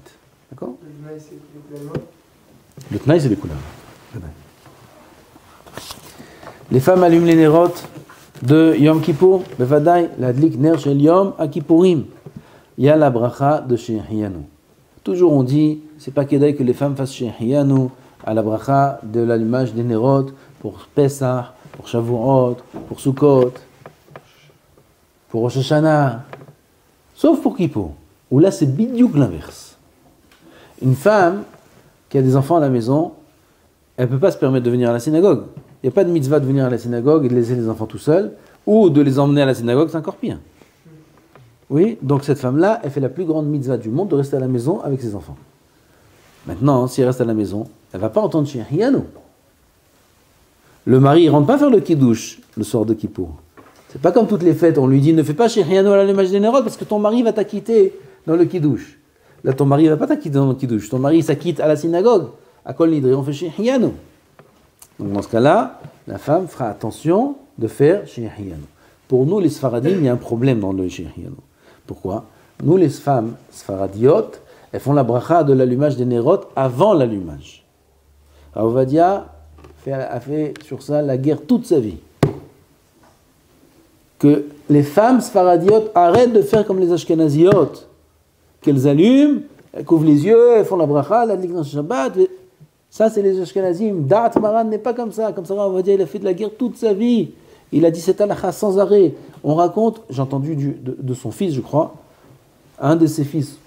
D'accord ? Le Tnaï, c'est les couleurs. Les femmes allument les nérotes de Yom Kippour. Bevadaï, l'adlik ner shel Yom Kippourim. Il y a la bracha de Shehiyanu. Toujours on dit, c'est pas kedai que les femmes fassent Shehiyanu à la bracha de l'allumage des nérotes pour Pesach, pour Shavuot, pour Sukkot, pour Rosh Hashanah. Sauf pour Kippour, où là c'est bidiouk l'inverse. Une femme qui a des enfants à la maison, elle ne peut pas se permettre de venir à la synagogue. Il n'y a pas de mitzvah de venir à la synagogue et de laisser les enfants tout seuls, ou de les emmener à la synagogue, c'est encore pire. Oui, donc cette femme-là, elle fait la plus grande mitzvah du monde de rester à la maison avec ses enfants. Maintenant, si elle reste à la maison, elle ne va pas entendre Shehiyanu. Le mari ne rentre pas faire le kiddush le soir de Kippour. C'est pas comme toutes les fêtes, on lui dit ne fais pas Shehiyanu à l'allumage des nérotes parce que ton mari va t'acquitter dans le kiddush. Là, ton mari ne va pas t'acquitter dans le kiddush. Ton mari s'acquitte à la synagogue. À Kol Nidri, on fait Shehiyanu. Donc dans ce cas-là, la femme fera attention de faire Shehiyanu. Pour nous, les Sfaradim, il y a un problème dans le Shehiyanu. Pourquoi? Nous, les femmes Sfaradiotes, elles font la bracha de l'allumage des Nerot avant l'allumage. Alors, Ovadia a fait sur ça la guerre toute sa vie. Que les femmes Sfaradiotes arrêtent de faire comme les Ashkenaziotes, qu'elles allument, elles couvrent les yeux, elles font la bracha, la dans le Shabbat. Ça, c'est les Ashkenazim. Da'at Maran n'est pas comme ça. Comme ça, Ovadia, il a fait de la guerre toute sa vie. Il a dit cette halakha sans arrêt. On raconte, j'ai entendu de son fils, je crois, un de ses fils,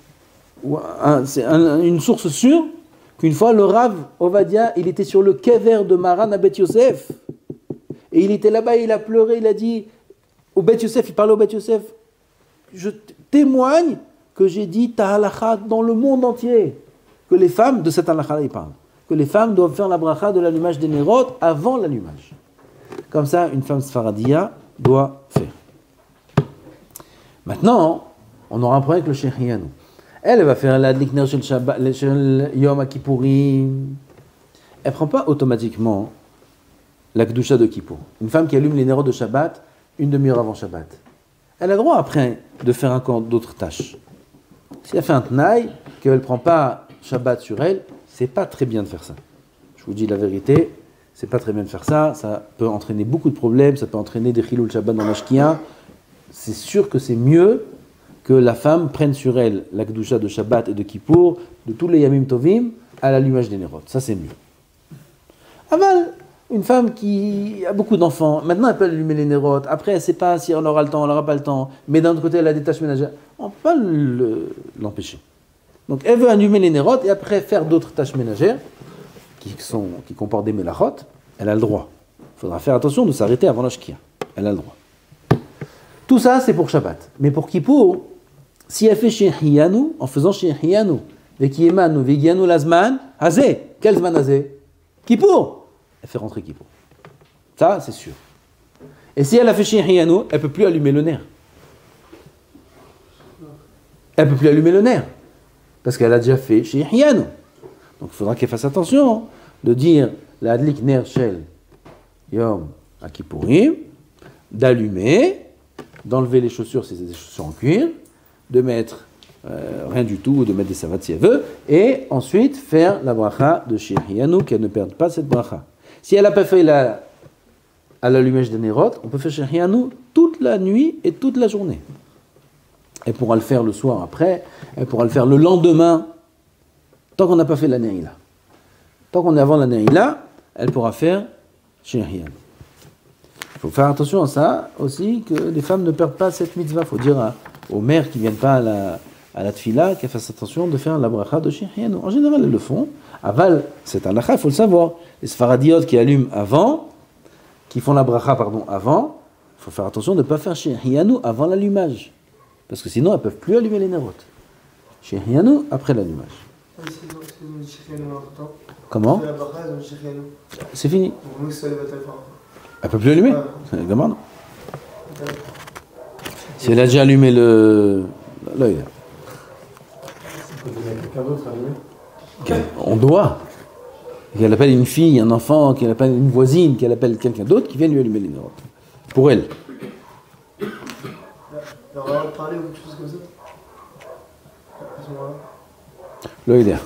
c'est une source sûre, qu'une fois le Rav Ovadia, il était sur le kever de Maran à Beth Yosef. Et il était là-bas, il a pleuré, il a dit au Beth Yosef, il parlait au Beth Yosef, je témoigne que j'ai dit ta halakha dans le monde entier. Que les femmes, de cette halakha-là, il parle, que les femmes doivent faire la bracha de l'allumage des Nerot avant l'allumage. Comme ça, une femme sfaradia doit faire. Maintenant, on aura un problème avec le Shehiyanu. Elle va faire la Dlikner shel Yom Kippourim. Elle ne prend pas automatiquement la Kedusha de Kippour. Une femme qui allume les Nerot de Shabbat une demi-heure avant Shabbat. Elle a le droit après de faire encore d'autres tâches. Si elle fait un Tnaï, qu'elle ne prend pas Shabbat sur elle, c'est pas très bien de faire ça. Je vous dis la vérité. C'est pas très bien de faire ça, ça peut entraîner beaucoup de problèmes, ça peut entraîner des chilul Shabbat dans l'ashkia. C'est sûr que c'est mieux que la femme prenne sur elle la kedusha de Shabbat et de Kippour, de tous les Yamim Tovim, à l'allumage des Nerot. Ça c'est mieux. Aval, une femme qui a beaucoup d'enfants, maintenant elle peut allumer les Nerot, après elle ne sait pas si elle aura le temps, elle n'aura pas le temps, mais d'un autre côté elle a des tâches ménagères, on ne peut pas l'empêcher. Donc elle veut allumer les Nerot et après faire d'autres tâches ménagères, qui comportent des melachot, elle a le droit. Il faudra faire attention de s'arrêter avant la shkia. Elle a le droit. Tout ça, c'est pour Shabbat. Mais pour Kippour, si elle fait Shehiyanu, en faisant Shehiyanu, Vekiyemanu, Vegianu Lazman, Hazé, quel Zman Hazé? Kippour, elle fait rentrer Kippour. Ça, c'est sûr. Et si elle a fait Shehiyanu, elle ne peut plus allumer le nerf. Elle ne peut plus allumer le nerf. Parce qu'elle a déjà fait Shehiyanu. Donc il faudra qu'elle fasse attention de dire la Adlik Ner Shel Yom Kippourim, d'allumer, d'enlever les chaussures si c'est des chaussures en cuir, de mettre rien du tout, ou de mettre des savates si elle veut, et ensuite faire la bracha de Shehiyanu, qu'elle ne perde pas cette bracha. Si elle n'a pas fait à l'allumage des Nerot, on peut faire Shehiyanu toute la nuit et toute la journée. Elle pourra le faire le soir après, elle pourra le faire le lendemain, tant qu'on n'a pas fait la Neila. Tant qu'on est avant la Neila, elle pourra faire Shehiyanu. Il faut faire attention à ça aussi, que les femmes ne perdent pas cette mitzvah. Il faut dire aux mères qui ne viennent pas à la tfila qu'elles fassent attention de faire la bracha de Shehiyanu. En général, elles le font. Aval, c'est un halakha, il faut le savoir. Les sfaradiotes qui allument avant, qui font la bracha, avant, il faut faire attention de ne pas faire Shehiyanu avant l'allumage. Parce que sinon, elles ne peuvent plus allumer les nerot. Shehiyanu après l'allumage. Comment? C'est fini. Elle ne peut plus allumer. C'est une demande. Si elle a déjà allumé l'œil. On doit. Qu'elle appelle une fille, un enfant, qu'elle appelle une voisine, qu'elle appelle quelqu'un d'autre qui vient lui allumer les neurones. Pour elle. On va parler ou quelque chose comme ça. L'œil.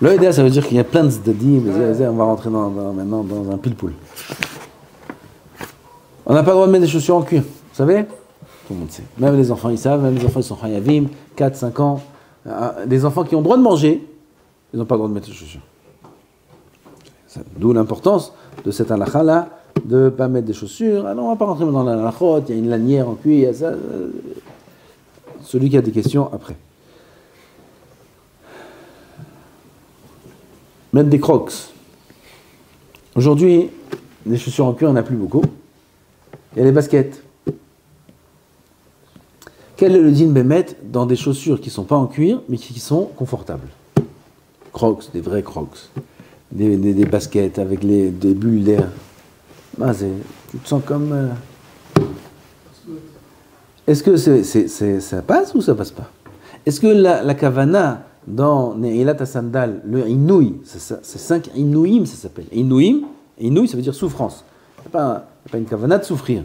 L'œil, ça veut dire qu'il y a plein de zdadim. On va rentrer maintenant dans un pile-poule. On n'a pas le droit de mettre des chaussures en cuir. Vous savez? Tout le monde sait. Même les enfants, ils savent. Même les enfants, ils sont chayavim, 4, 5 ans. Des enfants qui ont le droit de manger, ils n'ont pas le droit de mettre des chaussures. D'où l'importance de cette halakha-là, de ne pas mettre des chaussures. Alors, on ne va pas rentrer dans la halachot, il y a une lanière en cuir, il y a ça. Celui qui a des questions, après. Mettre des crocs. Aujourd'hui, les chaussures en cuir, il n'y en a plus beaucoup. Il y a les baskets. Quel est le din bémet dans des chaussures qui ne sont pas en cuir, mais qui sont confortables? Crocs, des vrais crocs. Des baskets avec des bulles d'air. Tu te sens comme... Est-ce que ça passe ou ça passe pas? Est-ce que la kavana dans Ne'ilat HaSandal, le inouï, c'est 5 inouïm, ça s'appelle. Inouïm, inouï, ça veut dire souffrance. Il n'y a pas une kavana de souffrir.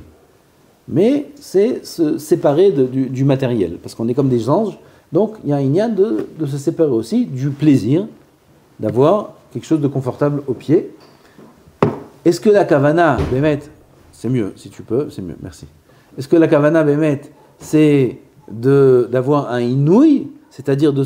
Mais c'est se séparer du matériel, parce qu'on est comme des anges, donc il y a un inyan de se séparer aussi du plaisir d'avoir quelque chose de confortable au pied. Est-ce que la kavana, Bémet, c'est mieux, si tu peux, c'est mieux, merci. Est-ce que la kavana, Bémet, c'est d'avoir un inouï, c'est-à-dire de